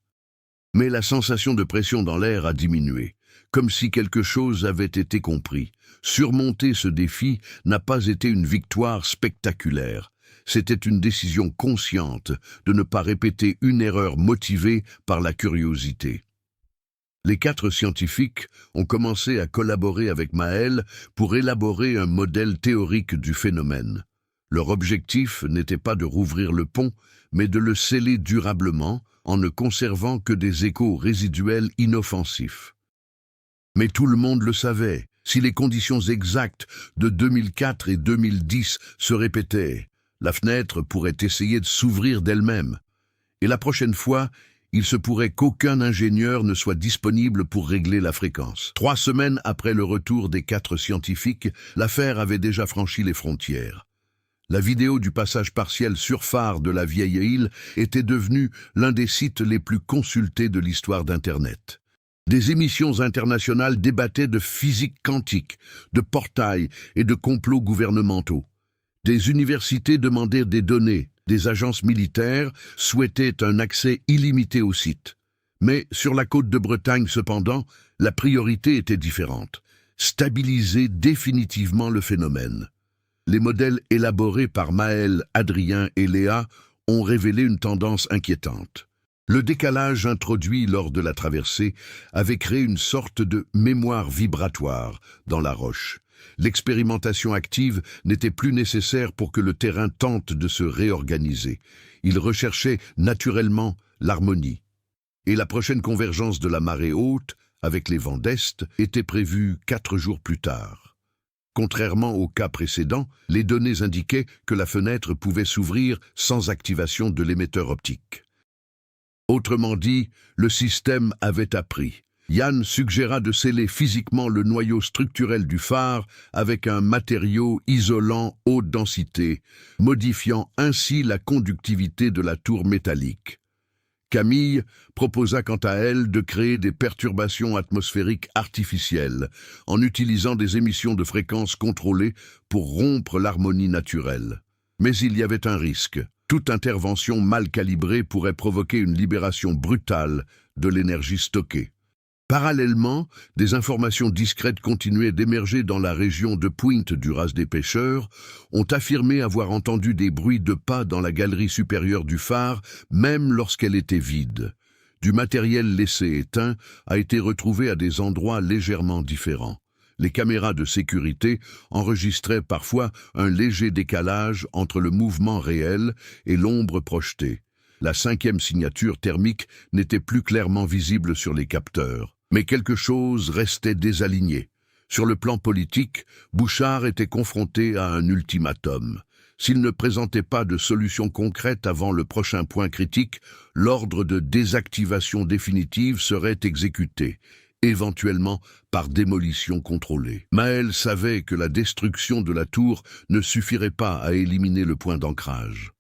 Mais la sensation de pression dans l'air a diminué, comme si quelque chose avait été compris. Surmonter ce défi n'a pas été une victoire spectaculaire. C'était une décision consciente de ne pas répéter une erreur motivée par la curiosité. Les 4 scientifiques ont commencé à collaborer avec Maël pour élaborer un modèle théorique du phénomène. Leur objectif n'était pas de rouvrir le pont, mais de le sceller durablement en ne conservant que des échos résiduels inoffensifs. Mais tout le monde le savait, si les conditions exactes de 2004 et 2010 se répétaient, la fenêtre pourrait essayer de s'ouvrir d'elle-même. Et la prochaine fois, il se pourrait qu'aucun ingénieur ne soit disponible pour régler la fréquence. 3 semaines après le retour des 4 scientifiques, l'affaire avait déjà franchi les frontières. La vidéo du passage partiel sur phare de la vieille île était devenue l'un des sites les plus consultés de l'histoire d'Internet. Des émissions internationales débattaient de physique quantique, de portails et de complots gouvernementaux. Des universités demandaient des données, des agences militaires souhaitaient un accès illimité au site. Mais sur la côte de Bretagne, cependant, la priorité était différente. Stabiliser définitivement le phénomène. Les modèles élaborés par Maël, Adrien et Léa ont révélé une tendance inquiétante. Le décalage introduit lors de la traversée avait créé une sorte de mémoire vibratoire dans la roche. L'expérimentation active n'était plus nécessaire pour que le terrain tente de se réorganiser. Il recherchait naturellement l'harmonie. Et la prochaine convergence de la marée haute, avec les vents d'est, était prévue 4 jours plus tard. Contrairement au cas précédent, les données indiquaient que la fenêtre pouvait s'ouvrir sans activation de l'émetteur optique. Autrement dit, le système avait appris. Yann suggéra de sceller physiquement le noyau structurel du phare avec un matériau isolant haute densité, modifiant ainsi la conductivité de la tour métallique. Camille proposa quant à elle de créer des perturbations atmosphériques artificielles en utilisant des émissions de fréquences contrôlées pour rompre l'harmonie naturelle. Mais il y avait un risque. Toute intervention mal calibrée pourrait provoquer une libération brutale de l'énergie stockée. Parallèlement, des informations discrètes continuaient d'émerger dans la région de Pointe du Raz des Pêcheurs, ont affirmé avoir entendu des bruits de pas dans la galerie supérieure du phare, même lorsqu'elle était vide. Du matériel laissé éteint a été retrouvé à des endroits légèrement différents. Les caméras de sécurité enregistraient parfois un léger décalage entre le mouvement réel et l'ombre projetée. La 5e signature thermique n'était plus clairement visible sur les capteurs. Mais quelque chose restait désaligné. Sur le plan politique, Bouchard était confronté à un ultimatum. S'il ne présentait pas de solution concrète avant le prochain point critique, l'ordre de désactivation définitive serait exécuté, éventuellement par démolition contrôlée. Maël savait que la destruction de la tour ne suffirait pas à éliminer le point d'ancrage.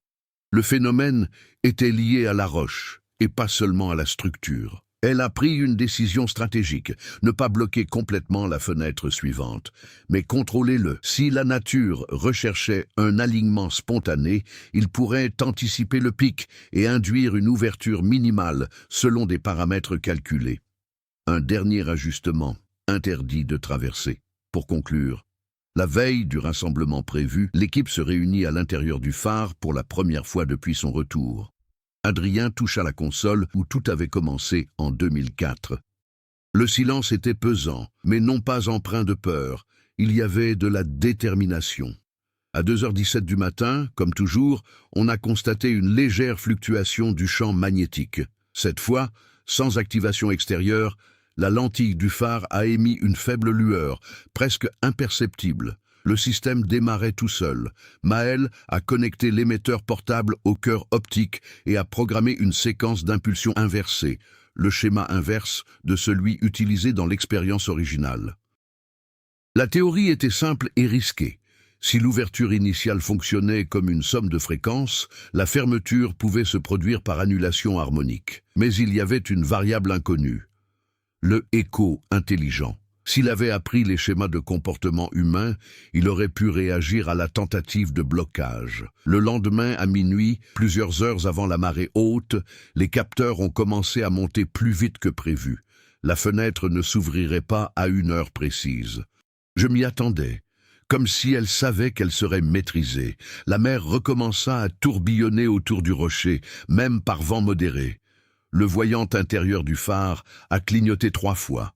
Le phénomène était lié à la roche, et pas seulement à la structure. Elle a pris une décision stratégique, ne pas bloquer complètement la fenêtre suivante, mais contrôler-le. Si la nature recherchait un alignement spontané, il pourrait anticiper le pic et induire une ouverture minimale selon des paramètres calculés. Un dernier ajustement, interdit de traverser. Pour conclure, la veille du rassemblement prévu, l'équipe se réunit à l'intérieur du phare pour la première fois depuis son retour. Adrien toucha la console où tout avait commencé en 2004. Le silence était pesant, mais non pas empreint de peur. Il y avait de la détermination. À 2h17 du matin, comme toujours, on a constaté une légère fluctuation du champ magnétique. Cette fois, sans activation extérieure, La lentille du phare a émis une faible lueur, presque imperceptible. Le système démarrait tout seul. Maël a connecté l'émetteur portable au cœur optique et a programmé une séquence d'impulsion inversée, le schéma inverse de celui utilisé dans l'expérience originale. La théorie était simple et risquée. Si l'ouverture initiale fonctionnait comme une somme de fréquences, la fermeture pouvait se produire par annulation harmonique. Mais il y avait une variable inconnue. Le écho intelligent. S'il avait appris les schémas de comportement humain, il aurait pu réagir à la tentative de blocage. Le lendemain, à minuit, plusieurs heures avant la marée haute, les capteurs ont commencé à monter plus vite que prévu. La fenêtre ne s'ouvrirait pas à une heure précise. Je m'y attendais, comme si elle savait qu'elle serait maîtrisée. La mer recommença à tourbillonner autour du rocher, même par vent modéré. Le voyant intérieur du phare a clignoté 3 fois.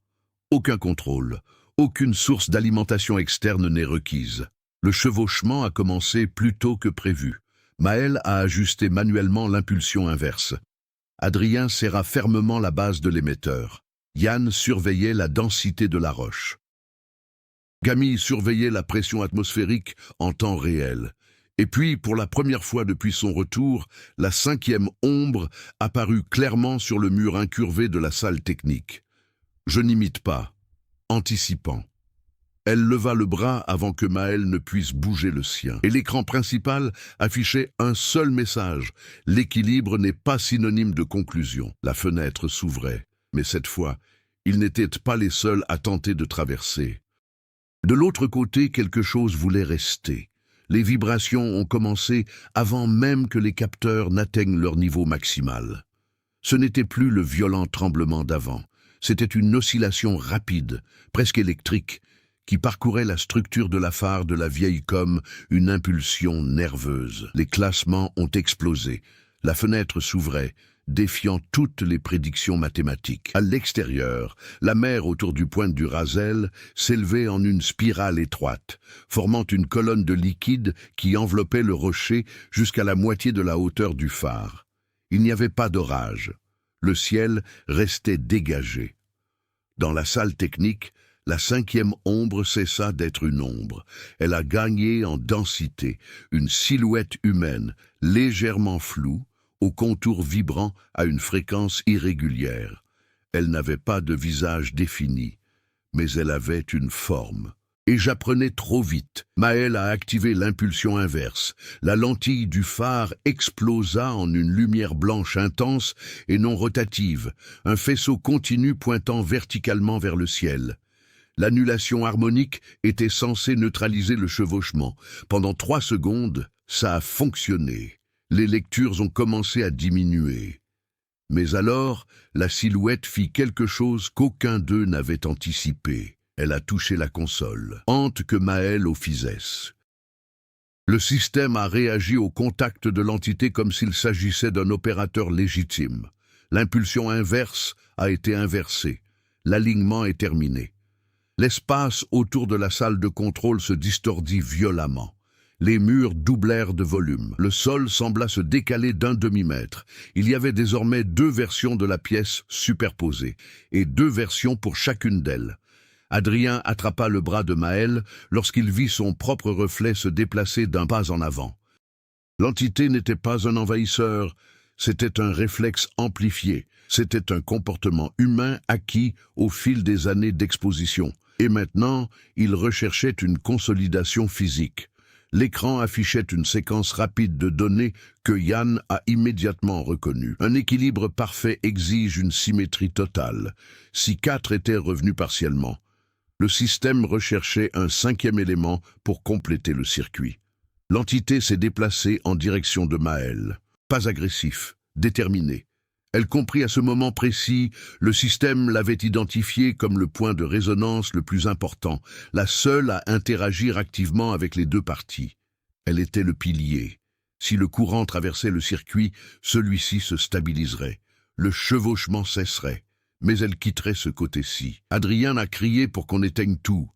Aucun contrôle, aucune source d'alimentation externe n'est requise. Le chevauchement a commencé plus tôt que prévu. Maël a ajusté manuellement l'impulsion inverse. Adrien serra fermement la base de l'émetteur. Yann surveillait la densité de la roche. Camille surveillait la pression atmosphérique en temps réel. Et puis, pour la première fois depuis son retour, la 5e ombre apparut clairement sur le mur incurvé de la salle technique. Je n'imite pas, anticipant. Elle leva le bras avant que Maël ne puisse bouger le sien. Et l'écran principal affichait un seul message. L'équilibre n'est pas synonyme de conclusion. La fenêtre s'ouvrait, mais cette fois, ils n'étaient pas les seuls à tenter de traverser. De l'autre côté, quelque chose voulait rester. Les vibrations ont commencé avant même que les capteurs n'atteignent leur niveau maximal. Ce n'était plus le violent tremblement d'avant. C'était une oscillation rapide, presque électrique, qui parcourait la structure de la phare de la vieille comme une impulsion nerveuse. Les classements ont explosé. La fenêtre s'ouvrait, défiant toutes les prédictions mathématiques. À l'extérieur, la mer autour du point du Rasel s'élevait en une spirale étroite, formant une colonne de liquide qui enveloppait le rocher jusqu'à la moitié de la hauteur du phare. Il n'y avait pas d'orage. Le ciel restait dégagé. Dans la salle technique, la 5e ombre cessa d'être une ombre. Elle a gagné en densité, une silhouette humaine, légèrement floue, aux contours vibrants à une fréquence irrégulière. Elle n'avait pas de visage défini, mais elle avait une forme. Et j'apprenais trop vite. Maël a activé l'impulsion inverse. La lentille du phare explosa en une lumière blanche intense et non rotative, un faisceau continu pointant verticalement vers le ciel. L'annulation harmonique était censée neutraliser le chevauchement. Pendant 3 secondes, ça a fonctionné. Les lectures ont commencé à diminuer. Mais alors, la silhouette fit quelque chose qu'aucun d'eux n'avait anticipé. Elle a touché la console. Hante que Maël au Fizès. Le système a réagi au contact de l'entité comme s'il s'agissait d'un opérateur légitime. L'impulsion inverse a été inversée. L'alignement est terminé. L'espace autour de la salle de contrôle se distordit violemment. Les murs doublèrent de volume. Le sol sembla se décaler d'1 demi-mètre. Il y avait désormais 2 versions de la pièce superposées, et 2 versions pour chacune d'elles. Adrien attrapa le bras de Maël lorsqu'il vit son propre reflet se déplacer d'un pas en avant. L'entité n'était pas un envahisseur, c'était un réflexe amplifié, c'était un comportement humain acquis au fil des années d'exposition. Et maintenant, il recherchait une consolidation physique. L'écran affichait une séquence rapide de données que Yann a immédiatement reconnue. Un équilibre parfait exige une symétrie totale. Si 4 étaient revenus partiellement, le système recherchait un 5e élément pour compléter le circuit. L'entité s'est déplacée en direction de Maël. Pas agressif, déterminé. Elle comprit à ce moment précis, le système l'avait identifié comme le point de résonance le plus important, la seule à interagir activement avec les 2 parties. Elle était le pilier. Si le courant traversait le circuit, celui-ci se stabiliserait. Le chevauchement cesserait. Mais elle quitterait ce côté-ci. Adrien a crié pour qu'on éteigne tout.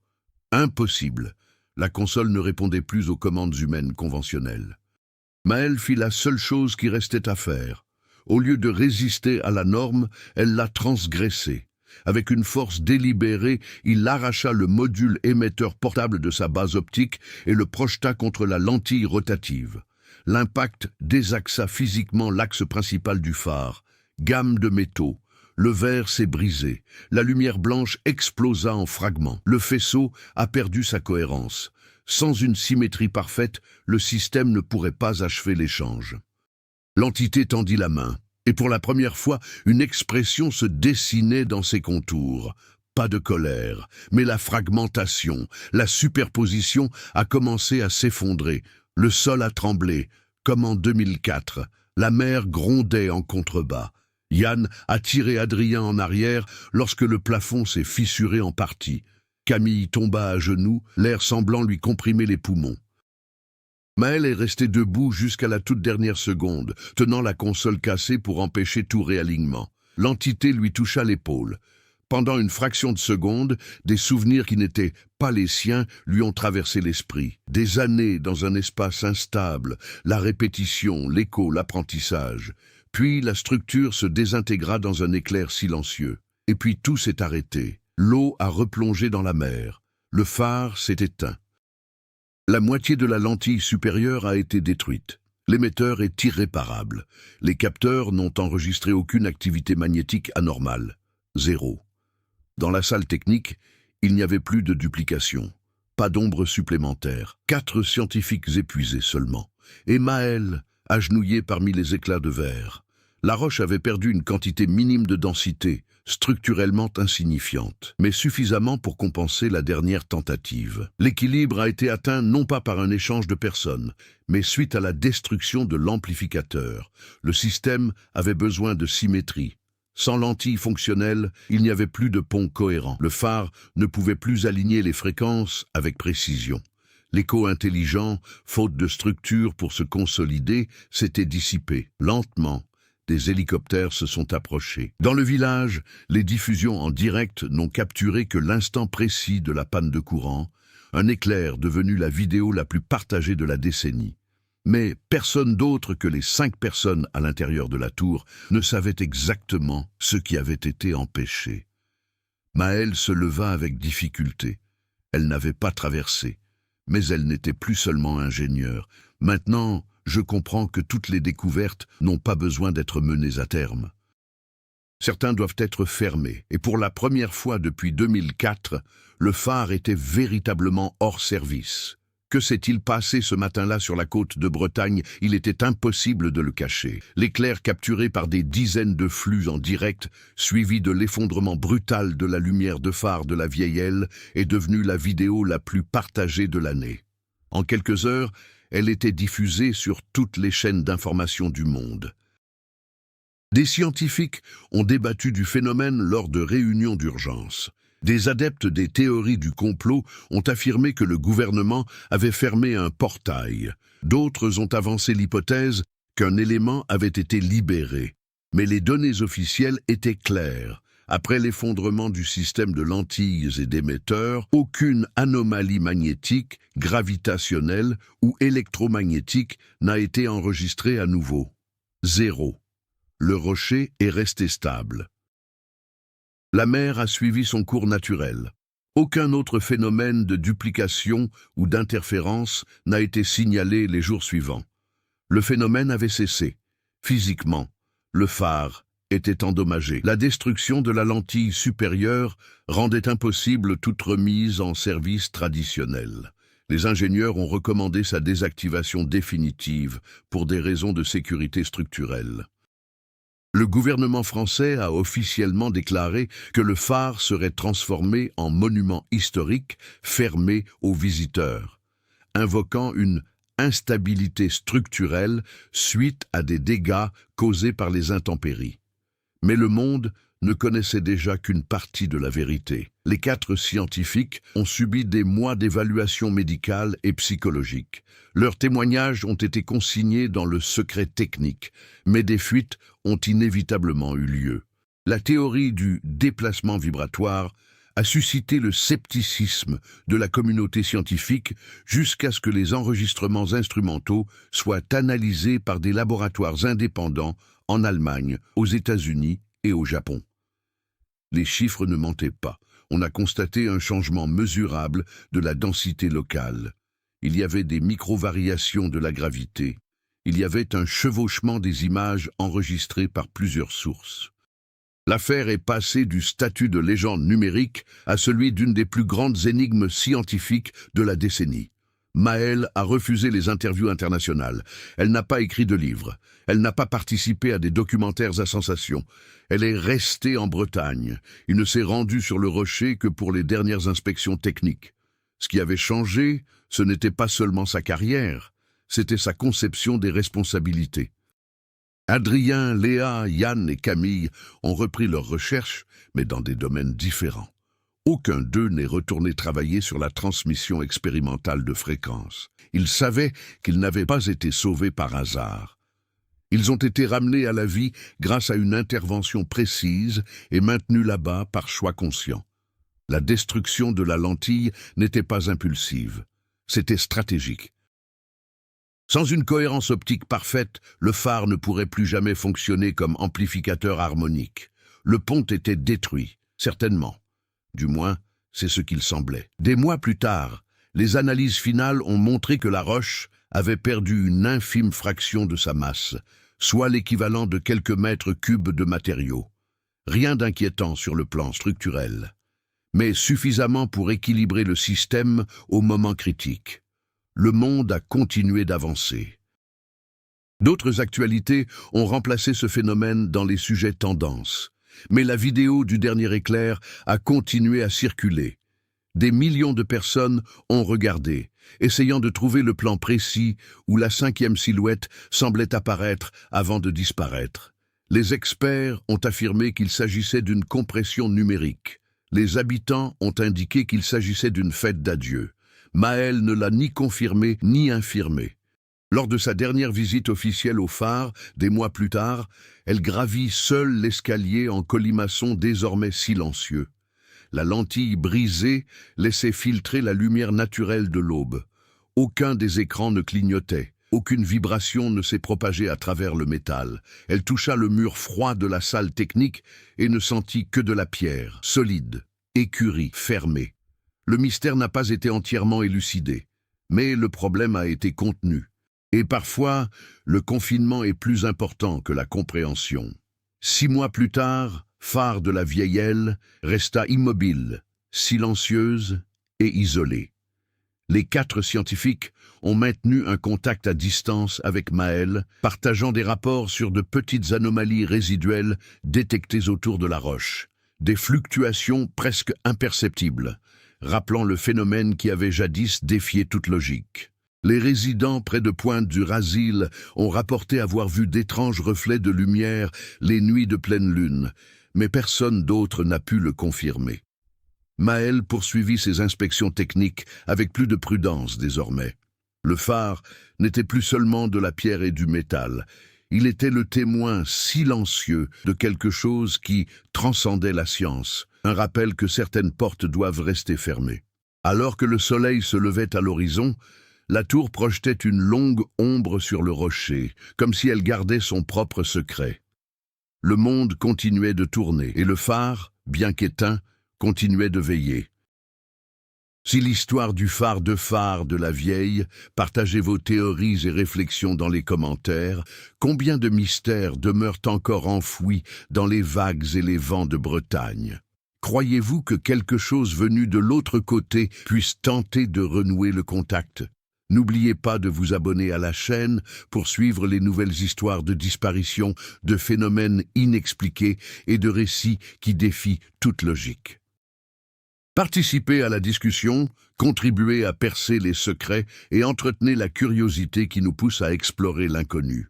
Impossible. La console ne répondait plus aux commandes humaines conventionnelles. Maël fit la seule chose qui restait à faire. Au lieu de résister à la norme, elle l'a transgressée. Avec une force délibérée, il arracha le module émetteur portable de sa base optique et le projeta contre la lentille rotative. L'impact désaxa physiquement l'axe principal du phare. Gamme de métaux. Le verre s'est brisé. La lumière blanche explosa en fragments. Le faisceau a perdu sa cohérence. Sans une symétrie parfaite, le système ne pourrait pas achever l'échange. L'entité tendit la main, et pour la première fois, une expression se dessinait dans ses contours. Pas de colère, mais la fragmentation, la superposition a commencé à s'effondrer. Le sol a tremblé, comme en 2004. La mer grondait en contrebas. Yann a tiré Adrien en arrière lorsque le plafond s'est fissuré en partie. Camille tomba à genoux, l'air semblant lui comprimer les poumons. Maël est resté debout jusqu'à la toute dernière seconde, tenant la console cassée pour empêcher tout réalignement. L'entité lui toucha l'épaule. Pendant une fraction de seconde, des souvenirs qui n'étaient pas les siens lui ont traversé l'esprit. Des années dans un espace instable, la répétition, l'écho, l'apprentissage. Puis la structure se désintégra dans un éclair silencieux. Et puis tout s'est arrêté. L'eau a replongé dans la mer. Le phare s'est éteint. La moitié de la lentille supérieure a été détruite. L'émetteur est irréparable. Les capteurs n'ont enregistré aucune activité magnétique anormale. 0. Dans la salle technique, il n'y avait plus de duplication. Pas d'ombre supplémentaire. 4 scientifiques épuisés seulement. Et Maël, agenouillé parmi les éclats de verre. La roche avait perdu une quantité minime de densité, structurellement insignifiante, mais suffisamment pour compenser la dernière tentative. L'équilibre a été atteint non pas par un échange de personnes, mais suite à la destruction de l'amplificateur. Le système avait besoin de symétrie. Sans lentille fonctionnelle, il n'y avait plus de pont cohérent. Le phare ne pouvait plus aligner les fréquences avec précision. L'écho intelligent, faute de structure pour se consolider, s'était dissipé. Lentement, des hélicoptères se sont approchés. Dans le village, les diffusions en direct n'ont capturé que l'instant précis de la panne de courant, un éclair devenu la vidéo la plus partagée de la décennie. Mais personne d'autre que les 5 personnes à l'intérieur de la tour ne savait exactement ce qui avait été empêché. Maël se leva avec difficulté. Elle n'avait pas traversé, mais elle n'était plus seulement ingénieure. Maintenant, je comprends que toutes les découvertes n'ont pas besoin d'être menées à terme. Certains doivent être fermés, et pour la première fois depuis 2004, le phare était véritablement hors service. Que s'est-il passé ce matin-là sur la côte de Bretagne? Il était impossible de le cacher. L'éclair capturé par des dizaines de flux en direct, suivi de l'effondrement brutal de la lumière de phare de la vieille aile, est devenu la vidéo la plus partagée de l'année. En quelques heures, elle était diffusée sur toutes les chaînes d'information du monde. Des scientifiques ont débattu du phénomène lors de réunions d'urgence. Des adeptes des théories du complot ont affirmé que le gouvernement avait fermé un portail. D'autres ont avancé l'hypothèse qu'un élément avait été libéré. Mais les données officielles étaient claires. Après l'effondrement du système de lentilles et d'émetteurs, aucune anomalie magnétique, gravitationnelle ou électromagnétique n'a été enregistrée à nouveau. 0. Le rocher est resté stable. La mer a suivi son cours naturel. Aucun autre phénomène de duplication ou d'interférence n'a été signalé les jours suivants. Le phénomène avait cessé. Physiquement, le phare était endommagé. La destruction de la lentille supérieure rendait impossible toute remise en service traditionnel. Les ingénieurs ont recommandé sa désactivation définitive pour des raisons de sécurité structurelle. Le gouvernement français a officiellement déclaré que le phare serait transformé en monument historique fermé aux visiteurs, invoquant une instabilité structurelle suite à des dégâts causés par les intempéries. Mais le monde ne connaissait déjà qu'une partie de la vérité. Les 4 scientifiques ont subi des mois d'évaluation médicale et psychologique. Leurs témoignages ont été consignés dans le secret technique, mais des fuites ont inévitablement eu lieu. La théorie du déplacement vibratoire a suscité le scepticisme de la communauté scientifique jusqu'à ce que les enregistrements instrumentaux soient analysés par des laboratoires indépendants en Allemagne, aux États-Unis et au Japon. Les chiffres ne mentaient pas. On a constaté un changement mesurable de la densité locale. Il y avait des micro-variations de la gravité. Il y avait un chevauchement des images enregistrées par plusieurs sources. L'affaire est passée du statut de légende numérique à celui d'une des plus grandes énigmes scientifiques de la décennie. Maëlle a refusé les interviews internationales. Elle n'a pas écrit de livre. Elle n'a pas participé à des documentaires à sensation. Elle est restée en Bretagne. Il ne s'est rendu sur le rocher que pour les dernières inspections techniques. Ce qui avait changé, ce n'était pas seulement sa carrière, c'était sa conception des responsabilités. Adrien, Léa, Yann et Camille ont repris leurs recherches, mais dans des domaines différents. Aucun d'eux n'est retourné travailler sur la transmission expérimentale de fréquences. Ils savaient qu'ils n'avaient pas été sauvés par hasard. Ils ont été ramenés à la vie grâce à une intervention précise et maintenus là-bas par choix conscient. La destruction de la lentille n'était pas impulsive, c'était stratégique. Sans une cohérence optique parfaite, le phare ne pourrait plus jamais fonctionner comme amplificateur harmonique. Le pont était détruit, certainement. Du moins, c'est ce qu'il semblait. Des mois plus tard, les analyses finales ont montré que la roche avait perdu une infime fraction de sa masse, soit l'équivalent de quelques mètres cubes de matériaux. Rien d'inquiétant sur le plan structurel, mais suffisamment pour équilibrer le système au moment critique. Le monde a continué d'avancer. D'autres actualités ont remplacé ce phénomène dans les sujets tendances. Mais la vidéo du dernier éclair a continué à circuler. Des millions de personnes ont regardé, essayant de trouver le plan précis où la cinquième silhouette semblait apparaître avant de disparaître. Les experts ont affirmé qu'il s'agissait d'une compression numérique. Les habitants ont indiqué qu'il s'agissait d'une fête d'adieu. Maëlle ne l'a ni confirmé ni infirmé. Lors de sa dernière visite officielle au phare, des mois plus tard, elle gravit seule l'escalier en colimaçon désormais silencieux. La lentille brisée laissait filtrer la lumière naturelle de l'aube. Aucun des écrans ne clignotait. Aucune vibration ne s'est propagée à travers le métal. Elle toucha le mur froid de la salle technique et ne sentit que de la pierre, solide, écurie, fermée. Le mystère n'a pas été entièrement élucidé, mais le problème a été contenu. Et parfois, le confinement est plus important que la compréhension. 6 mois plus tard, phare de la vieille aile resta immobile, silencieuse et isolée. Les 4 scientifiques ont maintenu un contact à distance avec Maëlle, partageant des rapports sur de petites anomalies résiduelles détectées autour de la roche. Des fluctuations presque imperceptibles, rappelant le phénomène qui avait jadis défié toute logique. Les résidents près de Pointe-du-Rasil ont rapporté avoir vu d'étranges reflets de lumière les nuits de pleine lune, mais personne d'autre n'a pu le confirmer. Maëlle poursuivit ses inspections techniques avec plus de prudence désormais. Le phare n'était plus seulement de la pierre et du métal, il était le témoin silencieux de quelque chose qui transcendait la science, un rappel que certaines portes doivent rester fermées. Alors que le soleil se levait à l'horizon, la tour projetait une longue ombre sur le rocher, comme si elle gardait son propre secret. Le monde continuait de tourner, et le phare, bien qu'éteint, continuait de veiller. Si l'histoire du phare de la vieille, partagez vos théories et réflexions dans les commentaires. Combien de mystères demeurent encore enfouis dans les vagues et les vents de Bretagne? Croyez-vous que quelque chose venu de l'autre côté puisse tenter de renouer le contact? N'oubliez pas de vous abonner à la chaîne pour suivre les nouvelles histoires de disparition, de phénomènes inexpliqués et de récits qui défient toute logique. Participez à la discussion, contribuez à percer les secrets et entretenez la curiosité qui nous pousse à explorer l'inconnu.